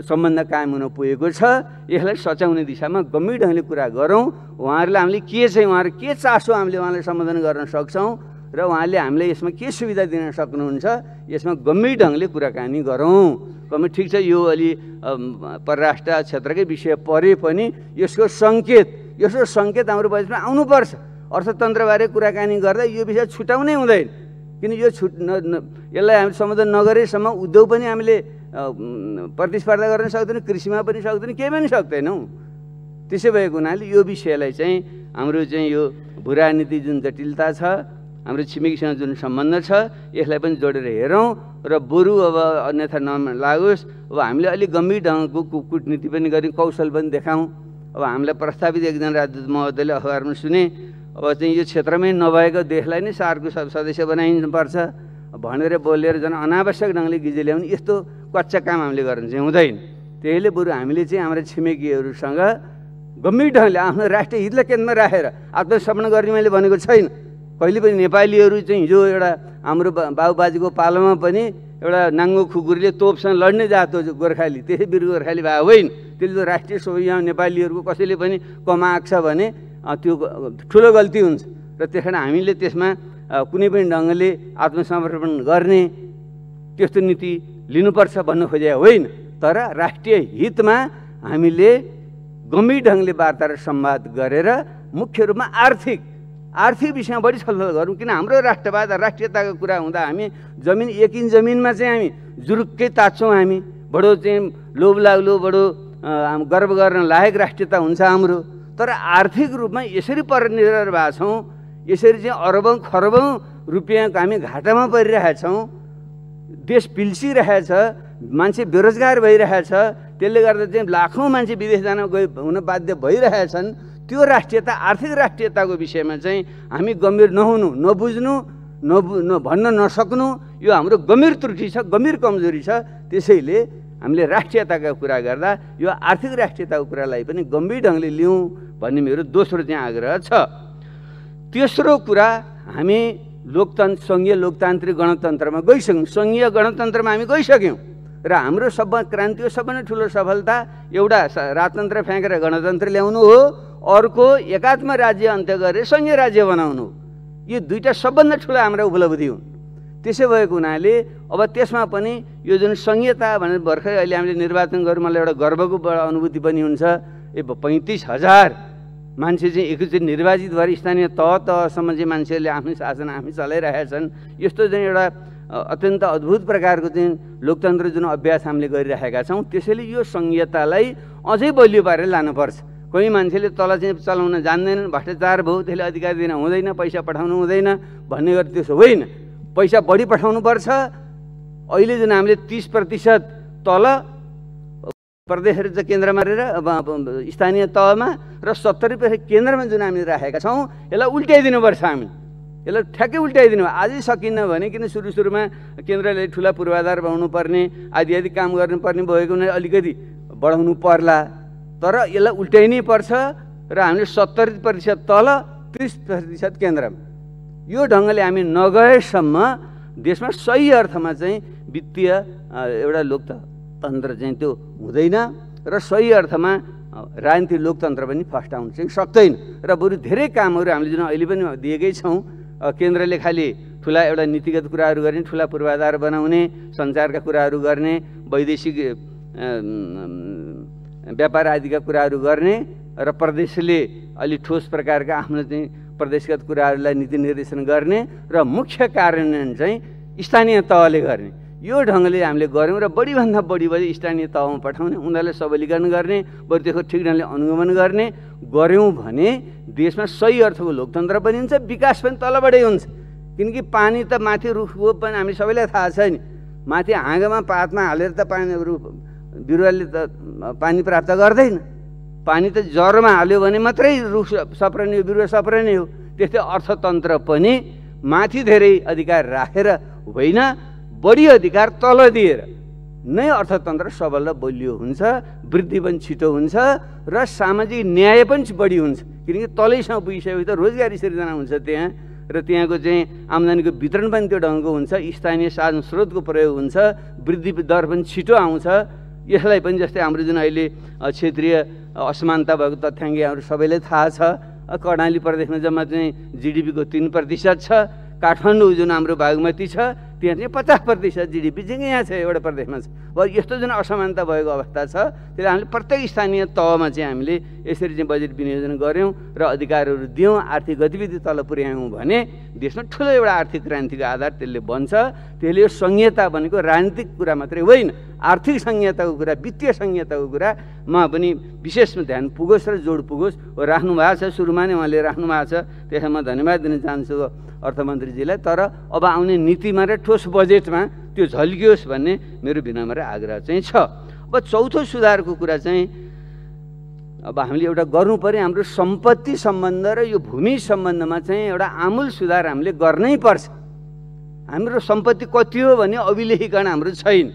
सम्बन्ध कायम हुन पुगेको छ यसलाई सच्याउने दिशामा गम्भीर ढङ्गले कुरा गरौँ। उहाँहरूलाई हामीले के चाहिँ उहाँहरू के चासो हामीले उहाँलाई सम्बोधन गर्न सक्छौँ र उहाँले हामीलाई यसमा के सुविधा दिन सक्नुहुन्छ, यसमा गम्भीर ढङ्गले कुराकानी गरौँ। कमी ठिक छ, यो अलि परराष्ट्र क्षेत्रकै विषय परे पनि यसको सङ्केत हाम्रो बजेटमा आउनुपर्छ। अर्थतन्त्रबारे कुराकानी गर्दा यो विषय छुटाउनै हुँदैन, किन यो यसलाई हामी सम्बोधन नगरेसम्म उद्योग पनि हामीले प्रतिस्पर्धा गर्न सक्दैनौँ, कृषिमा पनि सक्दैनौँ, केही पनि सक्दैनौँ। त्यसै भएको हुनाले यो विषयलाई चाहिँ हाम्रो चाहिँ यो भूराजनीति जुन जटिलता छ, हाम्रो छिमेकीसँग जुन सम्बन्ध छ यसलाई पनि जोडेर हेरौँ र बरु अब अन्यथा नलागोस्। अब हामीले अलिक गम्भीर ढङ्गको कूटनीति पनि गऱ्यौँ, कौशल पनि देखाउँ। अब हामीलाई प्रस्तावित एकजना राजदूत महोदयले अखबारमा सुने, अब चाहिँ यो क्षेत्रमै नभएको देशलाई नै सार्कको सदस्य बनाइनुपर्छ भनेर बोलेर झन् अनावश्यक ढङ्गले गिजे ल्याउने यस्तो कच्चा काम हामीले गर्नु चाहिँ हुँदैन। त्यसैले बरु हामीले चाहिँ हाम्रो छिमेकीहरूसँग गम्भीर ढङ्गले आफ्नो राष्ट्रिय हितलाई केन्द्रमा राखेर आत्मसमर्पण गर्ने मैले भनेको छैन। कहिले पनि नेपालीहरू चाहिँ हिजो एउटा हाम्रो बाबुबाजेको पालोमा पनि एउटा नाङ्गो खुकुरीले तोपसँग लड्ने जात हो गोर्खाली, त्यसै बिरु गोर्खाली भए होइन। त्यसले त राष्ट्रिय स्वयं नेपालीहरूको कसैले पनि कमाएको छ भने त्यो ठुलो गल्ती हुन्छ र त्यस कारण हामीले त्यसमा कुनै पनि ढङ्गले आत्मसमर्पण गर्ने त्यस्तो नीति लिनुपर्छ भन्नु खोजे होइन, तर राष्ट्रिय हितमा हामीले गम्भीर ढङ्गले वार्ता र संवाद गरेर मुख्य रूपमा आर्थिक विषयमा बढी छलफल गरौँ। किन हाम्रो राष्ट्रवाद राष्ट्रियताको कुरा हुँदा हामी जमिन एक इन्च जमिनमा चाहिँ हामी जुरुक्कै ताच्छौँ, हामी बडो चाहिँ लोभ लाग्लो बडो गर्व गर्न लायक राष्ट्रियता हुन्छ हाम्रो। तर आर्थिक रूपमा यसरी परनिर्भर भएका छौँ, यसरी चाहिँ अरबौँ खरबौँ रुपियाँ हामी घाटामा परिरहेछौँ, देश पिल्सिरहेछ, मान्छे बेरोजगार भइरहेछ, त्यसले गर्दा चाहिँ लाखौँ मान्छे विदेश जान हुन बाध्य भइरहेछन्। त्यो राष्ट्रियता आर्थिक राष्ट्रियताको विषयमा चाहिँ हामी गम्भीर नहुनु, नबुझ्नु, भन्न नसक्नु यो हाम्रो गम्भीर त्रुटि छ, गम्भीर कमजोरी छ। त्यसैले हामीले राष्ट्रियताका कुरा गर्दा यो आर्थिक राष्ट्रियताको कुरालाई पनि गम्भीर ढङ्गले लिउँ भन्ने मेरो दोस्रो चाहिँ आग्रह छ। तेस्रो कुरा, हामी सङ्घीय लोकतान्त्रिक गणतन्त्रमा गइसक्यौँ, सङ्घीय गणतन्त्रमा हामी गइसक्यौँ र हाम्रो क्रान्तिको सबभन्दा ठुलो सफलता एउटा राजतन्त्र फ्याँकेर गणतन्त्र ल्याउनु हो, अर्को एकात्म राज्य अन्त्य गरेर सङ्घीय राज्य बनाउनु हो। यो दुईवटा सबभन्दा ठुलो हाम्रा उपलब्धि हुन्। त्यसै भएको हुनाले अब त्यसमा पनि यो जुन सङ्घीयता भनेर भर्खरै अहिले हामीले निर्वाचन गऱ्यौँ, मलाई एउटा गर्वको अनुभूति पनि हुन्छ। 35,000 मान्छे चाहिँ एकैचोटि निर्वाचित भएर स्थानीय तहसम्म चाहिँ मान्छेहरूले आफ्नो शासन आफै चलाइरहेछन्। यस्तो चाहिँ एउटा अत्यन्त अद्भुत प्रकारको चाहिँ लोकतन्त्र जुन अभ्यास हामीले गरिरहेका छौँ, त्यसैले यो सङ्घीयतालाई अझै बलियो पारेर लानुपर्छ। कोही मान्छेले तल चाहिँ चलाउन जान्दैनन्, भ्रष्टाचार भयो, त्यसले अधिकार दिन हुँदैन, पैसा पठाउनु हुँदैन भन्ने गरी त्यसो होइन, पैसा बढी पठाउनुपर्छ। अहिले जुन हामीले 30% तल प्रदेशहरू चाहिँ केन्द्रमा रहेर स्थानीय तहमा र 70% केन्द्रमा जुन हामीले राखेका छौँ यसलाई उल्ट्याइदिनुपर्छ। हामी यसलाई ठ्याक्कै उल्ट्याइदिनु। आजै सकिन्न भने किन सुरुमा केन्द्रले ठुला पूर्वाधार बनाउनु पर्ने आदि काम गर्नुपर्ने भएको हुनाले अलिकति बढाउनु पर्ला, तर यसलाई उल्ट्याइनै पर्छ र हामीले 70% तल 30% केन्द्रमा यो ढङ्गले हामी नगएसम्म देशमा सही अर्थमा चाहिँ वित्तीय एउटा लोकतन्त्र चाहिँ त्यो हुँदैन र सही अर्थमा राजनीतिक लोकतन्त्र पनि फस्टाउन चाहिँ सक्दैन। र बरु धेरै कामहरू हामीले जुन अहिले पनि दिएकै छौँ, केन्द्रले खालि ठुला एउटा नीतिगत कुराहरू गर्ने, ठुला पूर्वाधार बनाउने, सञ्चारका कुराहरू गर्ने, वैदेशिक व्यापार आदिका कुराहरू गर्ने र प्रदेशले अलि ठोस प्रकारका आफ्नो चाहिँ प्रदेशगत कुराहरूलाई नीति निर्देशन गर्ने र मुख्य कार्यान्वयन चाहिँ स्थानीय तहले गर्ने। यो ढङ्गले हामीले गऱ्यौँ र बढीभन्दा बढी स्थानीय तहमा पठाउने, उनीहरूले सबलीकरण गर्ने, बरु त्यसको ठिक ढङ्गले अनुगमन गर्ने गऱ्यौँ भने देशमा सही अर्थको लोकतन्त्र पनि हुन्छ, विकास पनि तलबाटै हुन्छ। किनकि पानी त माथि रुखको पनि हामी सबैलाई थाहा छ नि, माथि हाँगामा पातमा हालेर त पानी बिरुवाले त पानी प्राप्त गर्दैन। पानी त जरोमा हाल्यो भने मात्रै रुख सप्रने, बिरुवा सप्रने हो। त्यस्तै अर्थतन्त्र पनि माथि धेरै अधिकार राखेर होइन, बढी अधिकार तल दिएर नै अर्थतन्त्र सबल र बलियो हुन्छ, वृद्धि पनि छिटो हुन्छ र सामाजिक न्याय पनि बढी हुन्छ। किनकि तलैसँग पुगिसकेपछि त रोजगारी सिर्जना हुन्छ त्यहाँ, र त्यहाँको चाहिँ आम्दानीको वितरण पनि त्यो ढङ्गको हुन्छ, स्थानीय साधन स्रोतको प्रयोग हुन्छ, वृद्धि दर पनि छिटो आउँछ। यसलाई पनि जस्तै हाम्रो जुन अहिले क्षेत्रीय असमानता भएको तथ्याङ्क हाम्रो सबैलाई थाहा छ। कर्णाली प्रदेशमा जम्मा चाहिँ जिडिपीको 3% छ, काठमाडौँ जुन हाम्रो बागमती छ त्यहाँ चाहिँ 50% जिडिपी चाहिँ यहाँ छ, एउटा प्रदेशमा छ। अब यस्तो जुन असमानता भएको अवस्था छ, त्यसले हामीले प्रत्येक स्थानीय तहमा चाहिँ हामीले यसरी चाहिँ बजेट विनियोजन गऱ्यौँ र अधिकारहरू दियौँ, आर्थिक गतिविधि तल पुर्यायौँ भने देशमा ठुलो एउटा आर्थिक क्रान्तिको आधार त्यसले बन्छ। त्यसले यो संहिता भनेको राजनीतिक कुरा मात्रै होइन, आर्थिक संहिताको कुरा, वित्तीय संहिताको कुरामा पनि विशेषमा ध्यान पुगोस् र जोड पुगोस्। राख्नु भएको छ, सुरुमा नै उहाँले राख्नु भएको छ, त्यसमा म धन्यवाद दिन चाहन्छु अर्थमन्त्रीजीलाई। तर अब आउने नीतिमा र ठोस बजेटमा त्यो झल्कियोस् भन्ने मेरो विनम्र आग्रह चाहिँ छ। अब चौथो सुधारको कुरा चाहिँ अब हामीले एउटा गर्नु पर्यो, हाम्रो सम्पत्ति सम्बन्ध र यो भूमि सम्बन्धमा चाहिँ एउटा आमूल सुधार हामीले गर्नै पर्छ। हाम्रो सम्पत्ति कति हो भने अभिलेखीकरण हाम्रो छैन।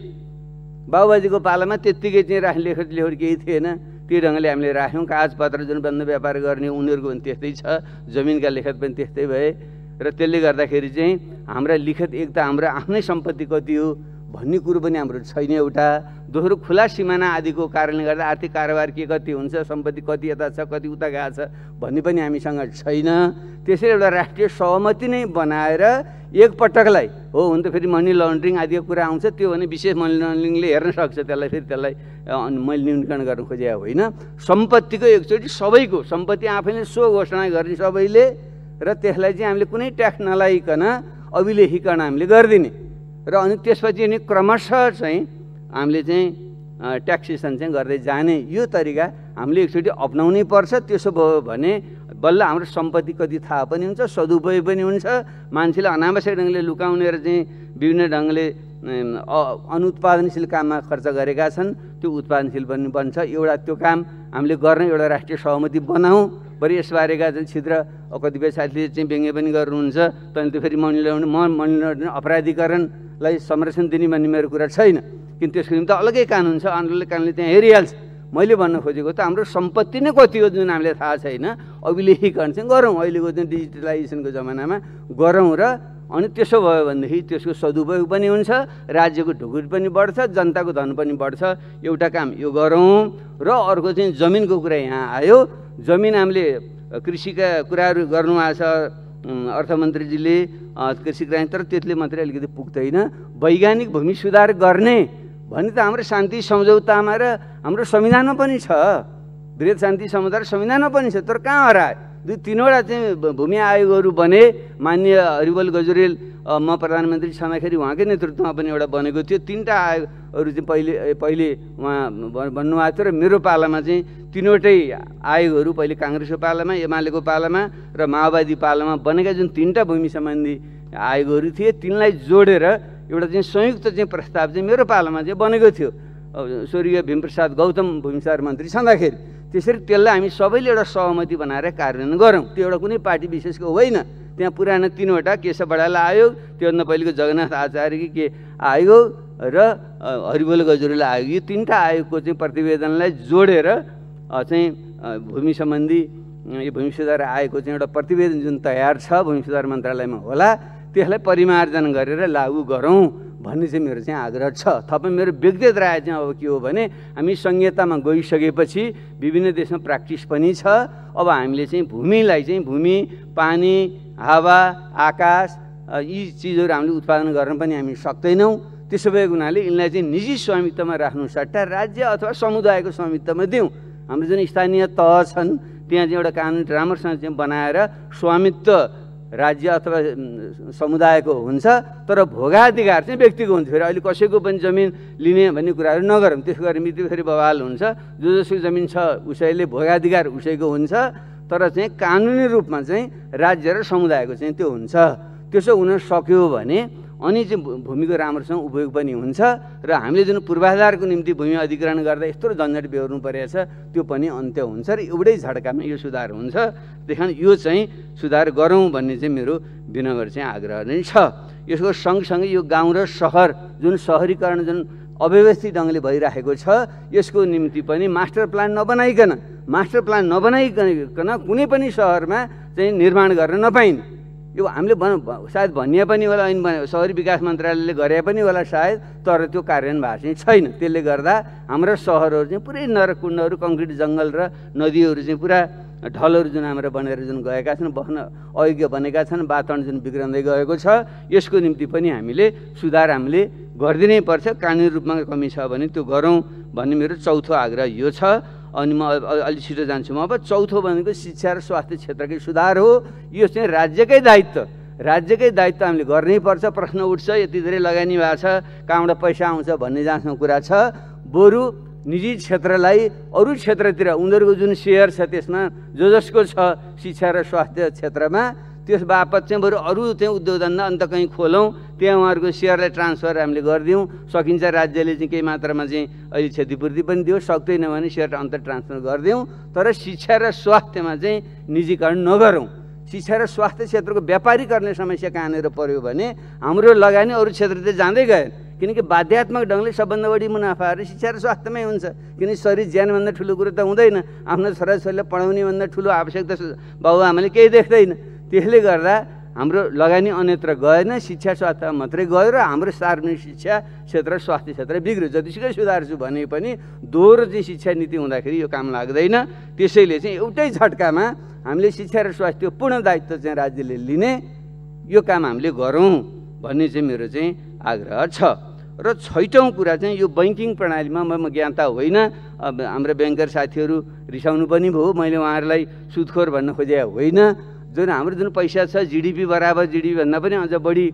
बाबुबाजीको पालामा त्यत्तिकै चाहिँ लेखत केही थिएन, त्यो ढङ्गले हामीले राख्यौँ। कागजपत्र जुन बन्द व्यापार गर्ने उनीहरूको पनि त्यस्तै छ, जमिनका लेखत पनि त्यस्तै भए र त्यसले गर्दाखेरि चाहिँ हाम्रा लिखत एक त हाम्रो आफ्नै सम्पत्ति कति हो भन्ने कुरो पनि हाम्रो छैन। एउटा दोस्रो खुला सिमाना आदिको कारणले गर्दा आर्थिक कारोबार के कति हुन्छ, सम्पत्ति कति यता छ कति उता गएको छ भन्ने पनि हामीसँग छैन। त्यसैले एउटा राष्ट्रिय सहमति नै बनाएर एकपटकलाई हो, हुन त फेरि मनी लन्ड्रिङ आदिको कुरा आउँछ, त्यो भने विशेष मनी लन्ड्रिङले हेर्न सक्छ त्यसलाई, फेरि त्यसलाई मैले न्यूनीकरण गर्न खोजेको होइन। सम्पत्तिको एकचोटि सबैको सम्पत्ति आफैले सो घोषणा गर्ने सबैले, र त्यसलाई चाहिँ हामीले कुनै ट्याक्स नलाइकन अभिलेखीकरण हामीले गरिदिने र अनि त्यसपछि अनि क्रमशः चाहिँ हामीले चाहिँ ट्याक्सेसन चाहिँ गर्दै जाने यो तरिका हामीले एकचोटि अपनाउनै पर्छ। त्यसो भयो भने बल्ल हाम्रो सम्पत्ति कति थाहा पनि हुन्छ, सदुपयोग पनि हुन्छ। मान्छेले अनावश्यक ढङ्गले लुकाउने र चाहिँ विभिन्न ढङ्गले अनुत्पादनशील काममा खर्च गरेका छन्, त्यो उत्पादनशील पनि बन्छ। एउटा त्यो काम हामीले गर्ने एउटा राष्ट्रिय सहमति बनाऊँ। बरु यसबारेका चाहिँ छिद्र कतिपय साथीले चाहिँ व्यङ्ग्य पनि गर्नुहुन्छ, तर त्यो फेरि मनी लन्ड्रिङ अपराधीकरणलाई संरक्षण दिने भन्ने मेरो कुरा छैन, किन त्यसको निम्ति अलग्गै कानुन छ, आन्दोलनले कानुनले त्यहाँ हेरिहाल्छ। मैले भन्न खोजेको त हाम्रो सम्पत्ति नै कति हो जुन हामीलाई थाहा छैन, अभिलेखीकरण चाहिँ गरौँ, अहिलेको चाहिँ डिजिटलाइजेसनको जमानामा गरौँ। र अनि त्यसो भयो भनेदेखि त्यसको सदुपयोग पनि हुन्छ, राज्यको ढुकुर पनि बढ्छ, जनताको धन पनि बढ्छ। एउटा काम यो गरौँ। र अर्को चाहिँ जमिनको कुरा यहाँ आयो। जमिन हामीले कृषिका कुराहरू गर्नुभएको छ अर्थमन्त्रीजीले, कृषि क्रान्ति, तर त्यसले मात्रै अलिकति पुग्दैन। वैज्ञानिक भूमि सुधार गर्ने भने त हाम्रो शान्ति सम्झौतामा र हाम्रो संविधानमा पनि छ, वृहत शान्ति सम्झौता र संविधानमा पनि छ, तर कहाँ हरायो? 2-3वटा चाहिँ भूमि आयोगहरू बने। माननीय हरिबल गजुरेल म प्रधानमन्त्री छँदाखेरि उहाँकै नेतृत्वमा पनि एउटा बनेको थियो। 3टा आयोगहरू चाहिँ पहिले उहाँ भन्नुभएको थियो र मेरो पालामा चाहिँ 3वटै आयोगहरू, पहिले काङ्ग्रेसको पालामा, एमालेको पालामा र माओवादी पालामा बनेका जुन 3टा भूमि सम्बन्धी आयोगहरू थिए, तिनलाई जोडेर एउटा चाहिँ संयुक्त चाहिँ प्रस्ताव चाहिँ मेरो पालामा चाहिँ बनेको थियो, स्वर्गीय भीमप्रसाद गौतम भूमि सुधार मन्त्री छँदाखेरि। त्यसरी त्यसलाई हामी सबैले एउटा सहमति बनाएर कार्यान्वयन गरौँ। त्यो एउटा कुनै पार्टी विशेषको होइन, त्यहाँ पुरानो 3वटा केशव बडाल आयोग, त्योभन्दा पहिलेको जगन्नाथ आचार्यकी के आयोग र हरिबोल गजुरेल आयोग, यो 3टा आयोगको चाहिँ प्रतिवेदनलाई जोडेर चाहिँ भूमि सम्बन्धी यो भूमि सुधार आयोगको चाहिँ एउटा प्रतिवेदन जुन तयार छ भूमि सुधार मन्त्रालयमा होला, त्यसलाई परिमार्जन गरेर लागू गरौँ भन्ने चाहिँ मेरो चाहिँ आग्रह छ। थप मेरो व्यक्तिगत राय चाहिँ अब के हो भने हामी संहितामा गइसकेपछि विभिन्न देशमा प्र्याक्टिस पनि छ। अब हामीले चाहिँ भूमिलाई चाहिँ भूमि, पानी, हावा, आकाश यी चिजहरू हामीले उत्पादन गर्न पनि हामी सक्दैनौँ। त्यसो भएको हुनाले यिनलाई चाहिँ निजी स्वामित्वमा राख्नु सट्टा राज्य अथवा समुदायको स्वामित्वमा दिउँ। हाम्रो जुन स्थानीय तह छन् त्यहाँ चाहिँ एउटा कानुन राम्रोसँग चाहिँ बनाएर स्वामित्व राज्य अथवा समुदायको हुन्छ, तर भोगाधिकार चाहिँ व्यक्तिको हुन्छ। फेरि अहिले कसैको पनि जमिन लिने भन्ने कुराहरू नगरौँ, त्यसो गरे मिति फेरि बवाल हुन्छ। जसको जमिन छ उसैले भोगाधिकार उसैको हुन्छ, तर चाहिँ कानुनी रूपमा चाहिँ राज्य र समुदायको चाहिँ त्यो हुन्छ। त्यसो हुन सक्यो भने अनि चाहिँ भूमिको राम्रोसँग उपयोग पनि हुन्छ र हामीले जुन पूर्वाधारको निम्ति भूमि अधिग्रहण गर्दा यस्तो झन्झट बेहोर्नु परेछ त्यो पनि अन्त्य हुन्छ र एउटै झड्कामा यो सुधार हुन्छ। त्यही कारण यो चाहिँ सुधार गरौँ भन्ने चाहिँ मेरो विनम्र चाहिँ आग्रह नै छ। यसको सँगसँगै यो गाउँ र सहर जुन सहरीकरण जुन अव्यवस्थित ढङ्गले भइरहेको छ यसको निम्ति पनि मास्टर प्लान नबनाइकन कुनै पनि सहरमा चाहिँ निर्माण गर्न नपाइने, यो हामीले सायद भनिए पनि होला, ऐन सहरी विकास मन्त्रालयले गरे पनि होला सायद, तर त्यो कार्यान्वयन भएको चाहिँ छैन। त्यसले गर्दा हाम्रा सहरहरू चाहिँ पुरै नरकुण्डहरू, कङ्क्रिट जङ्गल र नदीहरू चाहिँ पुरा ढलहरू जुन हाम्रो बनेर जुन गएका छन्, बस्न अयोग्य बनेका छन्, वातावरण जुन बिग्रँदै गएको छ, यसको निम्ति पनि हामीले सुधार हामीले गरिदिनै पर्छ। कानुनी रूपमा कमी छ भने त्यो गरौँ भन्ने मेरो चौथो आग्रह यो छ। अनि म अलि छिटो जान्छु। म अब चौथो भनेको शिक्षा र स्वास्थ्य क्षेत्रकै सुधार हो। यो चाहिँ राज्यकै दायित्व हामीले गर्नै पर्छ। प्रश्न उठ्छ यति धेरै लगानी भएको छ, कहाँबाट पैसा आउँछ भन्ने जहाँसम्म कुरा छ, बरु निजी क्षेत्रलाई अरू क्षेत्रतिर उनीहरूको जुन सेयर छ त्यसमा जसको छ शिक्षा र स्वास्थ्य क्षेत्रमा, त्यस बापत चाहिँ बरु अरू चाहिँ उद्योग धन्दा अन्त कहीँ खोलौँ, त्यहाँ उहाँहरूको सेयरलाई ट्रान्सफर हामीले गरिदिउँ। सकिन्छ राज्यले चाहिँ केही मात्रामा चाहिँ अहिले क्षतिपूर्ति पनि दियो, सक्दैन भने सेयर अन्त ट्रान्सफर गरिदिउँ, तर शिक्षा र स्वास्थ्यमा चाहिँ निजीकरण नगरौँ। शिक्षा र स्वास्थ्य क्षेत्रको व्यापारीकरण समस्या कहाँनिर पर्यो भने हाम्रो लगानी अरू क्षेत्रतिर जाँदै गयो, किनकि बाध्यात्मक ढङ्गले सबभन्दा बढी मुनाफाहरू शिक्षा र स्वास्थ्यमै हुन्छ। किनकि शरीर ज्यानभन्दा ठुलो कुरो त हुँदैन, आफ्नो छोराछोरीलाई पढाउनेभन्दा ठुलो आवश्यकता बाबुआमाले केही देख्दैन। त्यसले गर्दा हाम्रो लगानी अन्यत्र गएन, शिक्षा स्वास्थ्य मात्रै गयो र हाम्रो सार्वजनिक शिक्षा क्षेत्र स्वास्थ्य क्षेत्र बिग्रियो। जतिसुकै सुधार्छु भने पनि दोहोरो चाहिँ शिक्षा नीति हुँदाखेरि यो काम लाग्दैन। त्यसैले चाहिँ एउटै झट्कामा हामीले शिक्षा र स्वास्थ्य पूर्ण दायित्व चाहिँ राज्यले लिने यो काम हामीले गरौँ भन्ने चाहिँ मेरो चाहिँ आग्रह छ। र छैटौँ कुरा चाहिँ यो बैंकिङ प्रणालीमा म ज्ञाता होइन, हाम्रो ब्याङ्कर साथीहरू रिसाउनु पनि भयो, मैले उहाँहरूलाई सुदखोर भन्न खोजे होइन। जुन हाम्रो जुन पैसा छ जिडिपी बराबर, जिडिपी भन्दा पनि अझ बढी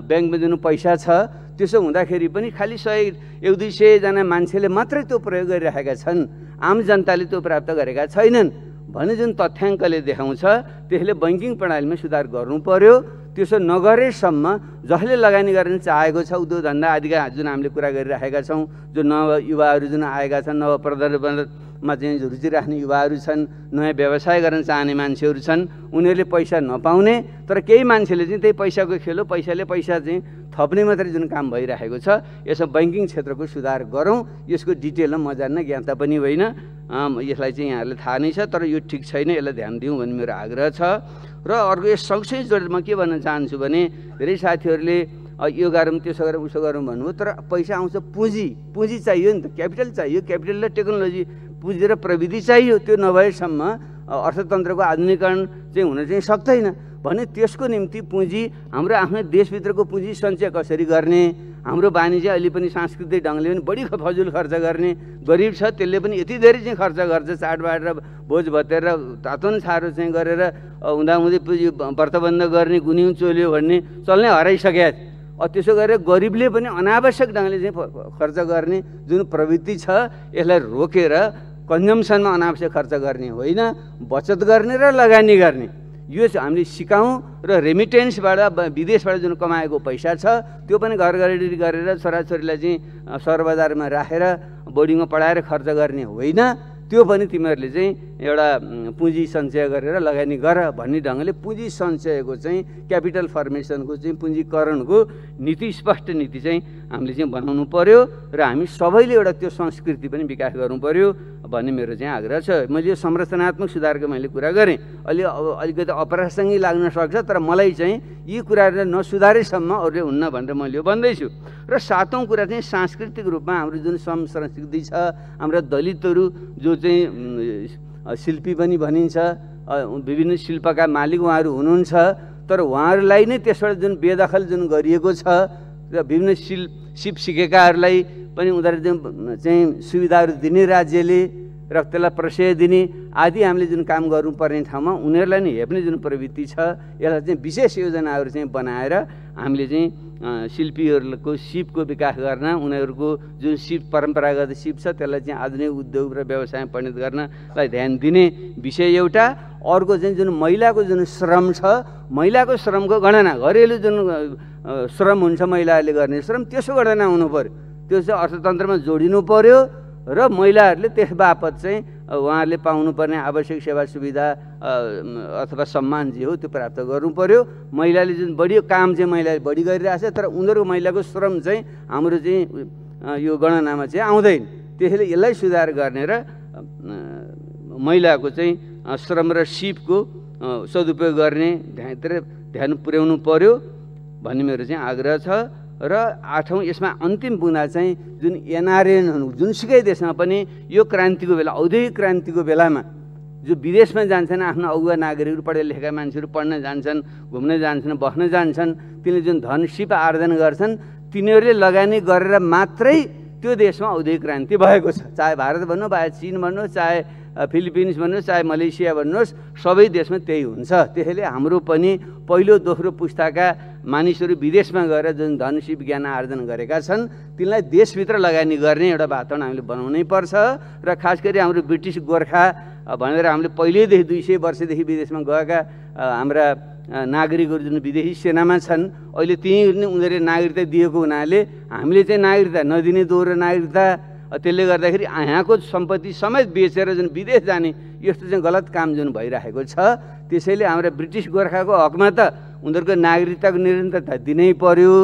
ब्याङ्कमा जुन पैसा छ, त्यसो हुँदाखेरि पनि खालि 100-200 जना मान्छेले मात्रै त्यो प्रयोग गरिरहेका छन्, आम जनताले त्यो प्राप्त गरेका छैनन् भने जुन तथ्याङ्कले देखाउँछ, त्यसले बैंकिङ प्रणालीमा सुधार गर्नु पर्यो। त्यसो नगरेसम्म जसले लगानी गर्न चाहेको छ उद्योग धन्दा आदिका जुन हामीले कुरा गरिरहेका छौँ, जो नव युवाहरू जुन आएका छन्, नव प्रदर्शनमा चाहिँ रुचि राख्ने युवाहरू छन्, नयाँ व्यवसाय गर्न चाहने मान्छेहरू छन्, उनीहरूले पैसा नपाउने, तर केही मान्छेले चाहिँ त्यही पैसाको खेलो, पैसाले पैसा चाहिँ थप्ने मात्रै जुन काम भइरहेको छ, यसो बैंकिङ क्षेत्रको सुधार गरौँ। यसको डिटेलमा म जान्न, ज्ञाता पनि होइन, यसलाई चाहिँ यहाँहरूले थाहा नै छ, तर यो ठिक छैन, यसलाई ध्यान दिउँ भन्ने मेरो आग्रह छ। र अर्को यस सँगसँगै जोडेर म के भन्न चाहन्छु भने धेरै साथीहरूले यो गरौँ त्यसो गरौँ उसो गरौँ भन्नुभयो, तर पैसा आउँछ पुँजी चाहियो नि त, क्यापिटल चाहियो, क्यापिटल र टेक्नोलोजी पुँजी र प्रविधि चाहियो। त्यो नभएसम्म अर्थतन्त्रको आधुनिकीकरण चाहिँ हुन चाहिँ सक्दैन भने त्यसको निम्ति पुँजी हाम्रो आफ्नो देशभित्रको पुँजी सञ्चय कसरी गर्ने, हाम्रो बानी चाहिँ अहिले पनि सांस्कृतिक ढङ्गले पनि बढी फजुल खर्च गर्ने, गरिब छ त्यसले पनि यति धेरै चाहिँ खर्च गर्छ, चाडबाड र भोज भतेर तातोन छारो चाहिँ गरेर हुँदाहुँदै पुँजी व्रतबन्ध गर्ने, गुन्यौँ चोल्यो भन्ने चल्नै हराइसक्यो। त्यसो गरेर गरिबले पनि अनावश्यक ढङ्गले चाहिँ खर्च गर्ने जुन प्रवृत्ति छ यसलाई रोकेर कन्जम्सनमा अनावश्यक खर्च गर्ने होइन, बचत गर्ने र लगानी गर्ने यो हामीले सिकाउँ। र रेमिटेन्सबाट विदेशबाट जुन कमाएको पैसा छ त्यो पनि घर घरेडी गरेर छोराछोरीलाई चाहिँ सहर बजारमा राखेर बोर्डिङमा पढाएर खर्च गर्ने होइन, त्यो पनि तिमीहरूले चाहिँ एउटा पुँजी सञ्चय गरेर लगानी गर भन्ने ढङ्गले पुँजी सञ्चयको चाहिँ क्यापिटल फर्मेसनको चाहिँ पुँजीकरणको नीति, स्पष्ट नीति चाहिँ हामीले चाहिँ बनाउनु पर्यो र हामी सबैले एउटा त्यो संस्कृति पनि विकास गर्नु पर्यो भन्ने मेरो चाहिँ आग्रह छ। मैले यो संरचनात्मक सुधारको मैले कुरा गरेँ, अलिकति अप्रासङ्गिक लाग्न सक्छ, तर मलाई चाहिँ यी कुराहरू नसुधारेसम्म अरूले हुन्न भनेर मैले यो भन्दैछु। र सातौँ कुरा चाहिँ सांस्कृतिक रूपमा हाम्रो जुन संस्कृति छ, हाम्रा दलितहरू जो चाहिँ शिल्पी पनि भनिन्छ, विभिन्न शिल्पका मालिक उहाँहरू हुनुहुन्छ, तर उहाँहरूलाई नै त्यसबाट जुन बेदखल जुन गरिएको छ र विभिन्न सिप सिकेकाहरूलाई पनि उनीहरू चाहिँ सुविधाहरू दिने राज्यले, र र त्यसलाई प्रशय दिने आदि हामीले जुन काम गर्नुपर्ने ठाउँमा उनीहरूलाई नै हेप्ने जुन प्रवृत्ति छ यसलाई चाहिँ विशेष योजनाहरू चाहिँ बनाएर हामीले चाहिँ शिल्पीहरूको सिपको विकास गर्न उनीहरूको जुन सिप परम्परागत सिप छ त्यसलाई चाहिँ आधुनिक उद्योग र व्यवसायमा परिणत गर्नलाई ध्यान दिने विषय एउटा। अर्को चाहिँ जुन महिलाको जुन श्रम छ महिलाको श्रमको गणना घरेलु जुन श्रम हुन्छ महिलाहरूले गर्ने श्रम त्यसो गणना हुनु पर्यो, त्यो चाहिँ अर्थतन्त्रमा जोडिनु पर्यो र महिलाहरूले त्यस बापत चाहिँ उहाँहरूले पाउनुपर्ने आवश्यक सेवा सुविधा अथवा सम्मान जे हो त्यो प्राप्त गर्नु पर्यो। महिलाले जुन बढी काम चाहिँ महिलाले बढी गरिरहेछ तर उनीहरूको महिलाको श्रम चाहिँ हाम्रो चाहिँ यो गणनामा चाहिँ आउँदैन, त्यसैले यसलाई सुधार गर्ने र महिलाको चाहिँ श्रम र सिपको सदुपयोग गर्ने ध्यान पुर्याउनु पर्यो भन्ने मेरो चाहिँ आग्रह छ। र 8औं यसमा अन्तिम बुँदा चाहिँ जुन एनआरएनहरू जुनसुकै देशमा पनि यो क्रान्तिको बेला औद्योगिक क्रान्तिको बेलामा जो विदेशमा जान्छन् आफ्ना अगुवा नागरिकहरू पढे लेखेका मान्छेहरू पढ्न जान्छन्, घुम्न जान्छन्, बस्न जान्छन्, तिनले जुन धन सिप आर्जन गर्छन् तिनीहरूले लगानी गरेर मात्रै त्यो देशमा औद्योगिक क्रान्ति भएको छ। चाहे भारत भन्नु, चाहे चीन भन्नु, चाहे फिलिपिन्स भन्नुहोस्, चाहे मलेसिया भन्नुहोस्, सबै देशमा त्यही हुन्छ। त्यसैले हाम्रो पनि पहिलो दोस्रो पुस्ताका मानिसहरू विदेशमा गएर जुन धन सिप ज्ञान आर्जन गरेका छन् तिनलाई देशभित्र लगानी गर्ने एउटा वातावरण हामीले बनाउनै पर्छ। र खास गरी हाम्रो ब्रिटिस गोर्खा भनेर हामीले पहिल्यैदेखि 200 वर्षदेखि विदेशमा गएका हाम्रा नागरिकहरू जुन विदेशी सेनामा छन् अहिले त्यही उनीहरूले नागरिकता दिएको हुनाले हामीले चाहिँ नागरिकता नदिने दोहोरो नागरिकता, त्यसले गर्दाखेरि यहाँको सम्पत्ति समेत बेचेर जुन विदेश जाने यस्तो चाहिँ गलत काम जुन भइरहेको छ। त्यसैले हाम्रो ब्रिटिस गोर्खाको हकमा त उनीहरूको नागरिकताको निरन्तरता दिनै पर्यो,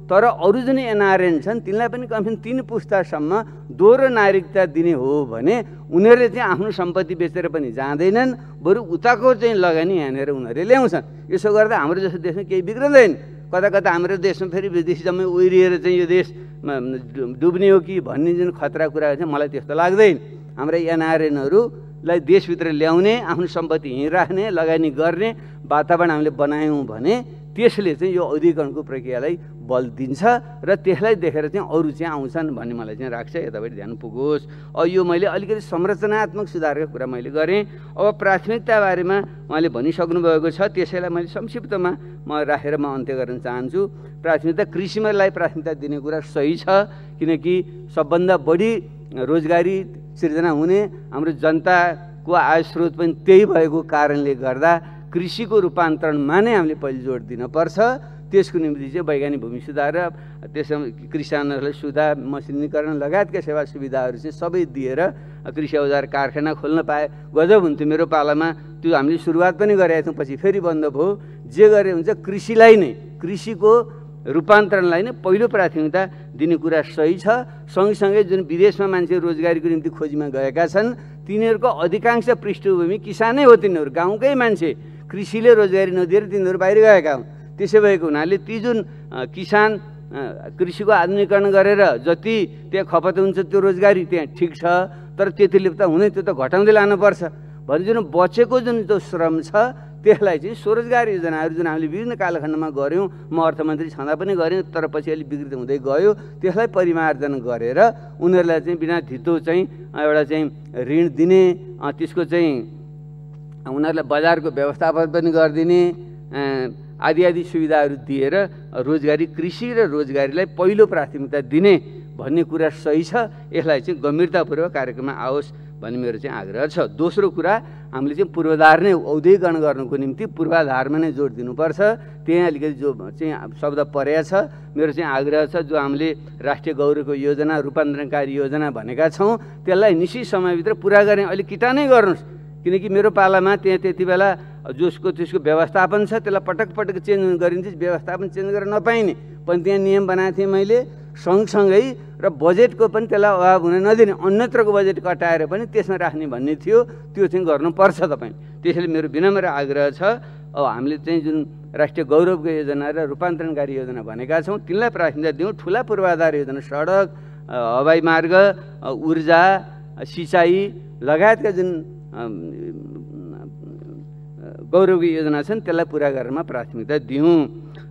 तर अरू जुन एनआरएन छन् तिनलाई पनि कमसेकम 3 पुस्तासम्म दोहोरो नागरिकता दिने हो भने उनीहरूले चाहिँ आफ्नो सम्पत्ति बेचेर पनि जाँदैनन्, बरु उताको चाहिँ लगानी यहाँनिर उनीहरूले ल्याउँछन्। यसो गर्दा हाम्रो जस्तो देशमा केही बिग्रदैन। कता कता हाम्रो देशमा फेरि विदेशी जम्मै ओइरिएर चाहिँ यो देश डुब्ने हो कि भन्ने जुन खतरा कुरा छ मलाई त्यस्तो लाग्दैन। हाम्रा एनआरएनहरूलाई देशभित्र ल्याउने, आफ्नो सम्पत्ति यहीँ राख्ने, लगानी गर्ने वातावरण हामीले बनायौँ भने त्यसले चाहिँ यो औद्योगिकरणको प्रक्रियालाई बल दिन्छ र त्यसलाई देखेर चाहिँ अरू चाहिँ आउँछन् भन्ने मलाई चाहिँ लाग्छ। यतापट्टि ध्यान पुगोस्। यो मैले अलिकति संरचनात्मक सुधारको कुरा मैले गरेँ। अब प्राथमिकता बारेमा उहाँले भनिसक्नु भएको छ, त्यसैलाई मैले संक्षिप्तमा राखेर म अन्त्य गर्न चाहन्छु। प्राथमिकता कृषिमालाई प्राथमिकता दिने कुरा सही छ, किनकि सबभन्दा बढी रोजगारी सिर्जना हुने हाम्रो जनताको आय स्रोत पनि त्यही भएको कारणले गर्दा कृषिको रूपान्तरणमा नै हामीले पहिले जोड दिनुपर्छ। त्यसको निम्ति चाहिँ वैज्ञानिक भूमि सुधार र त्यसमा किसानहरूलाई सुधार, मसिनीकरण लगायतका सेवा सुविधाहरू चाहिँ सबै दिएर कृषि औजार कारखाना खोल्न पाए गजब हुन्थ्यो। मेरो पालामा त्यो हामीले सुरुवात पनि गरेका थियौँ, पछि फेरि बन्द भयो। जे गरे हुन्छ कृषिलाई नै, कृषिको रूपान्तरणलाई नै पहिलो प्राथमिकता दिने कुरा सही छ। सँगसँगै जुन विदेशमा मान्छे रोजगारीको निम्ति खोजीमा गएका छन् तिनीहरूको अधिकांश पृष्ठभूमि किसानै हो, तिनीहरू गाउँकै मान्छे, कृषिले रोजगारी नदिएर तिनीहरू बाहिर गएका हुन्। त्यसै भएको हुनाले ती जुन किसान कृषिको आधुनिकीकरण गरेर जति त्यहाँ खपत हुन्छ त्यो रोजगारी त्यहाँ ठिक छ, तर त्यतिले त हुँदैन, त्यो त घटाउँदै लानुपर्छ भने जुन बचेको जुन त्यो श्रम छ त्यसलाई चाहिँ स्वरोजगार योजनाहरू जुन हामीले विभिन्न कालखण्डमा गऱ्यौँ, म अर्थमन्त्री छँदा पनि गरेँ, तर पछि अलिक विकृत हुँदै गयो, त्यसलाई परिमार्जन गरेर उनीहरूलाई चाहिँ बिना धितो चाहिँ एउटा चाहिँ ऋण दिने, त्यसको चाहिँ उनीहरूलाई बजारको व्यवस्थापन पनि गरिदिने आदि आदि सुविधाहरू दिएर रोजगारी, कृषि र रोजगारीलाई पहिलो प्राथमिकता दिने भन्ने कुरा सही छ। यसलाई चाहिँ गम्भीरतापूर्वक कार्यक्रममा आओस् भन्ने मेरो चाहिँ आग्रह छ। दोस्रो कुरा, हामीले चाहिँ पूर्वाधार नै औद्योगिकरण गर्नुको निम्ति पूर्वाधारमा नै जोड दिनुपर्छ। त्यहाँ अलिकति जो चाहिँ शब्द परेको छ, मेरो चाहिँ आग्रह छ जो हामीले राष्ट्रिय गौरवको योजना, रूपान्तरणकारी योजना भनेका छौँ त्यसलाई निश्चित समयभित्र पुरा गर्ने अहिले किटा नै गर्नुहोस्, किनकि मेरो पालामा त्यहाँ त्यति बेला जसको त्यसको व्यवस्थापन छ त्यसलाई पटक पटक चेन्ज गरिन्छ, व्यवस्थापन चेन्ज गर्न नपाइने पनि त्यहाँ नियम बनाएको थिएँ मैले। सँगसँगै र बजेटको पनि त्यसलाई अभाव हुन नदिने, अन्यत्रको बजेट कटाएर पनि त्यसमा राख्ने भन्ने थियो, त्यो चाहिँ गर्नुपर्छ तपाईँ। त्यसैले मेरो विनम्र आग्रह छ, हामीले चाहिँ जुन राष्ट्रिय गौरवको योजना र रूपान्तरणकारी योजना भनेका छौँ तिनलाई प्राथमिकता दिउँ। ठुला पूर्वाधार योजना, सडक, हवाई मार्ग, ऊर्जा, सिँचाइ लगायतका जुन गौरवको योजना छन् त्यसलाई पुरा गर्नमा प्राथमिकता दिउँ।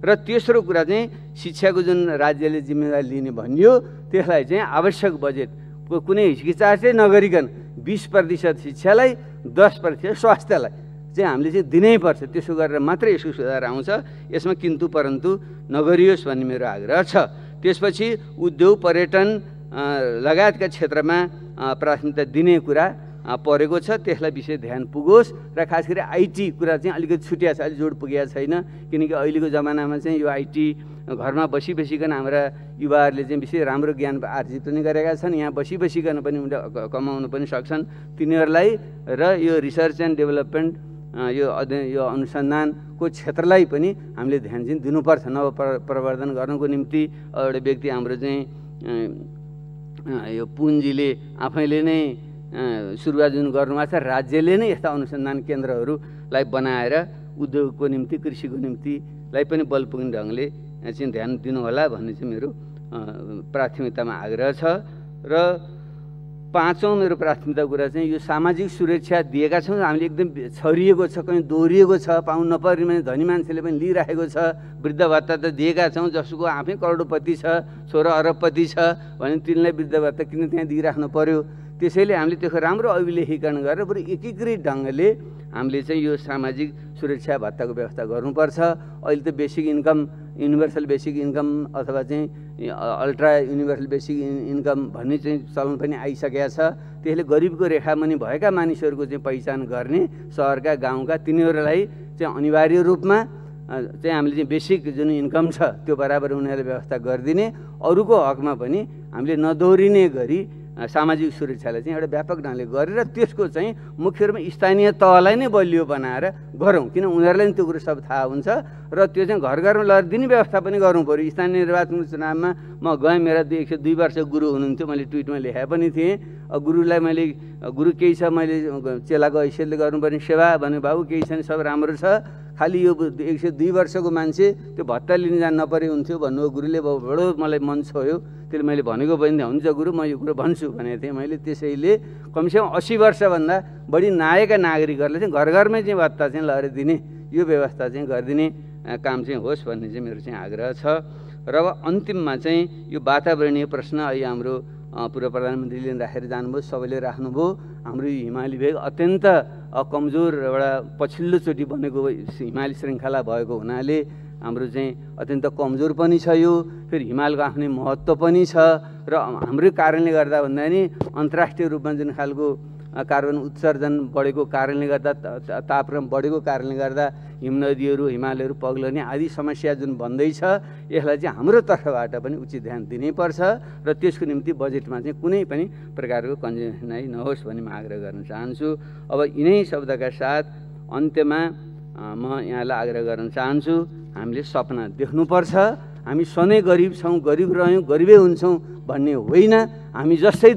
र तेस्रो कुरा चाहिँ शिक्षाको जुन राज्यले जिम्मेवारी लिने भनियो त्यसलाई चाहिँ आवश्यक बजेट कुनै हिचकिचाटै नगरिकन 20% शिक्षालाई, 10% स्वास्थ्यलाई चाहिँ हामीले चाहिँ दिनैपर्छ। त्यसो गरेर मात्रै यसको सुधार आउँछ। यसमा किन्तु परन्तु नगरियोस् भन्ने मेरो आग्रह छ। त्यसपछि उद्योग, पर्यटन लगायतका क्षेत्रमा प्राथमिकता दिने कुरा परेको छ। त्यसलाई विशेष ध्यान पुगोस् र खास गरी आइटी कुरा चाहिँ अलिकति छुट्या छ, अलि जोड पुगेको छैन। किनकि अहिलेको जमानामा चाहिँ यो आइटी घरमा बसिकन हाम्रा युवाहरूले चाहिँ विशेष राम्रो ज्ञान आर्जित पनि गरेका छन्। यहाँ बसिकन पनि उनीहरूले कमाउन पनि सक्छन्। तिनीहरूलाई र यो रिसर्च एन्ड डेभलपमेन्ट यो अध्ययन यो अनुसन्धानको क्षेत्रलाई पनि हामीले ध्यान चाहिँ दिनुपर्छ। नव प्रवर्धन गर्नको निम्ति एउटा व्यक्ति हाम्रो चाहिँ यो पुन्जीले आफैले नै सुरुवात जुन गर्नुभएको छ, राज्यले नै यस्ता अनुसन्धान केन्द्रहरूलाई बनाएर उद्योगको निम्ति, कृषिको निम्तिलाई पनि बल पुग्ने ढङ्गले चाहिँ ध्यान दिनुहोला भन्ने चाहिँ मेरो प्राथमिकतामा आग्रह छ। र पाँचौँ मेरो प्राथमिकता कुरा चाहिँ यो सामाजिक सुरक्षा दिएका छौँ हामीले, एकदम छरिएको छ, कहीँ दोहोरिएको छ, पाउनु नपर्ने भने धनी मान्छेले पनि लिइराखेको छ। वृद्ध भत्ता त दिएका छौँ, जसको आफै करोडपति छ, छोरा अरबपति छ भने तिनलाई वृद्ध भत्ता किन त्यहाँ दिइराख्नु पर्यो। त्यसैले हामीले त्यसको राम्रो अभिलेखीकरण गरेर बरु एकीकृत ढङ्गले हामीले चाहिँ यो सामाजिक सुरक्षा भत्ताको व्यवस्था गर्नुपर्छ। अहिले त basic income, universal basic income अथवा चाहिँ अल्ट्रा युनिभर्सल बेसिक इन्कम भन्ने चाहिँ चलन पनि आइसकेको छ। त्यसले गरिबको रेखामुनि भएका मानिसहरूको चाहिँ पहिचान गर्ने, सहरका गाउँका तिनीहरूलाई चाहिँ अनिवार्य रूपमा चाहिँ हामीले चाहिँ बेसिक जुन इन्कम छ त्यो बराबर उनीहरूले व्यवस्था गरिदिने, अरूको हकमा पनि हामीले नदोहोरिने गरी सामाजिक सुरक्षालाई चाहिँ एउटा व्यापक ढङ्गले गरेर त्यसको चाहिँ मुख्य रूपमा स्थानीय तहलाई नै बलियो बनाएर गरौँ। किन उनीहरूलाई पनि त्यो कुरो सब थाहा हुन्छ र त्यो चाहिँ घर घरमा लगेर दिने व्यवस्था पनि गर्नु पऱ्यो। स्थानीय निर्वाचन चुनावमा म गएँ, मेरा 102 वर्ष गुरु हुनुहुन्थ्यो, मैले ट्विटमा लेखेँ पनि थिएँ। गुरुलाई मैले गुरु केही छ, मैले चेलाको हैसियतले गर्नुपर्ने सेवा भने बाबु केही छैन, सब राम्रो छ, खालि यो 102 वर्षको मान्छे त्यो भत्ता लिन जानु नपरे हुन्थ्यो भन्नुभयो गुरुले। बडो मलाई मन छोयो। त्यसले मैले भनेको पनि हुन्छ गुरु, म यो कुरो भन्छु भनेको थिएँ मैले। त्यसैले कमसेकम 80 वर्षभन्दा बढी नागेका नागरिकहरूलाई चाहिँ घर घरमै चाहिँ भत्ता चाहिँ लगेर दिने यो व्यवस्था चाहिँ गरिदिने काम चाहिँ होस् भन्ने चाहिँ मेरो चाहिँ आग्रह छ। र अब अन्तिममा चाहिँ यो वातावरणीय प्रश्न अहिले हाम्रो पूर्व प्रधानमन्त्रीले राखेर जानुभयो, सबैले राख्नुभयो। हाम्रो यो हिमाली भेग अत्यन्त कमजोर एउटा पछिल्लोचोटि बनेको हिमाली श्रृङ्खला भएको हुनाले हाम्रो चाहिँ अत्यन्त कमजोर पनि छ यो। फेरि हिमालको आफ्नै महत्त्व पनि छ र हाम्रै कारणले गर्दा भन्दा नि अन्तर्राष्ट्रिय रूपमा जुन खालको कार्बन उत्सर्जन बढेको कारणले गर्दा, तापक्रम बढेको कारणले गर्दा हिमनदीहरू, हिमालयहरू पग्लने आदि समस्या जुन भन्दैछ, यसलाई चाहिँ हाम्रो तर्फबाट पनि उचित ध्यान दिनैपर्छ र त्यसको निम्ति बजेटमा चाहिँ कुनै पनि प्रकारको कन्जेसनाइ नहोस् भन्ने म आग्रह गर्न चाहन्छु। अब यिनै शब्दका साथ अन्त्यमा म यहाँलाई आग्रह गर्न चाहन्छु, हामीले सपना देख्नुपर्छ। हामी सधैँ गरिब छौँ, गरिब रह्यौँ, गरिबै हुन्छौँ भन्ने होइन। हामी जस्तै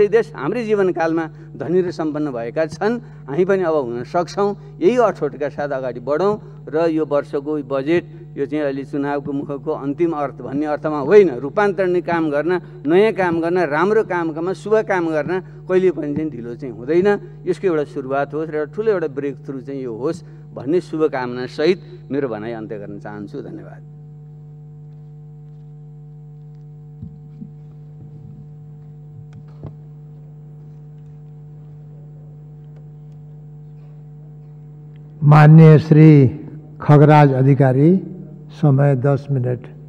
देश हाम्रै जीवनकालमा धनी र सम्पन्न भएका छन्, हामी पनि अब हुन सक्छौँ। यही अठोटका साथ अगाडि बढौँ र यो वर्षको बजेट यो चाहिँ अहिले चुनावको मुखको अन्तिम अर्थ भन्ने अर्थमा होइन, रूपान्तरणीय काम गर्न, नयाँ काम गर्न, राम्रो काममा शुभ काम गर्न कहिले पनि चाहिँ ढिलो चाहिँ हुँदैन। यसको एउटा सुरुवात होस् र एउटा ठुलो एउटा ब्रेक थ्रु चाहिँ यो होस् भन्ने शुभकामना सहित मेरो भनाइ अन्त्य गर्न चाहन्छु। धन्यवाद। माननीय श्री खगराज अधिकारी, समय 10 मिनट।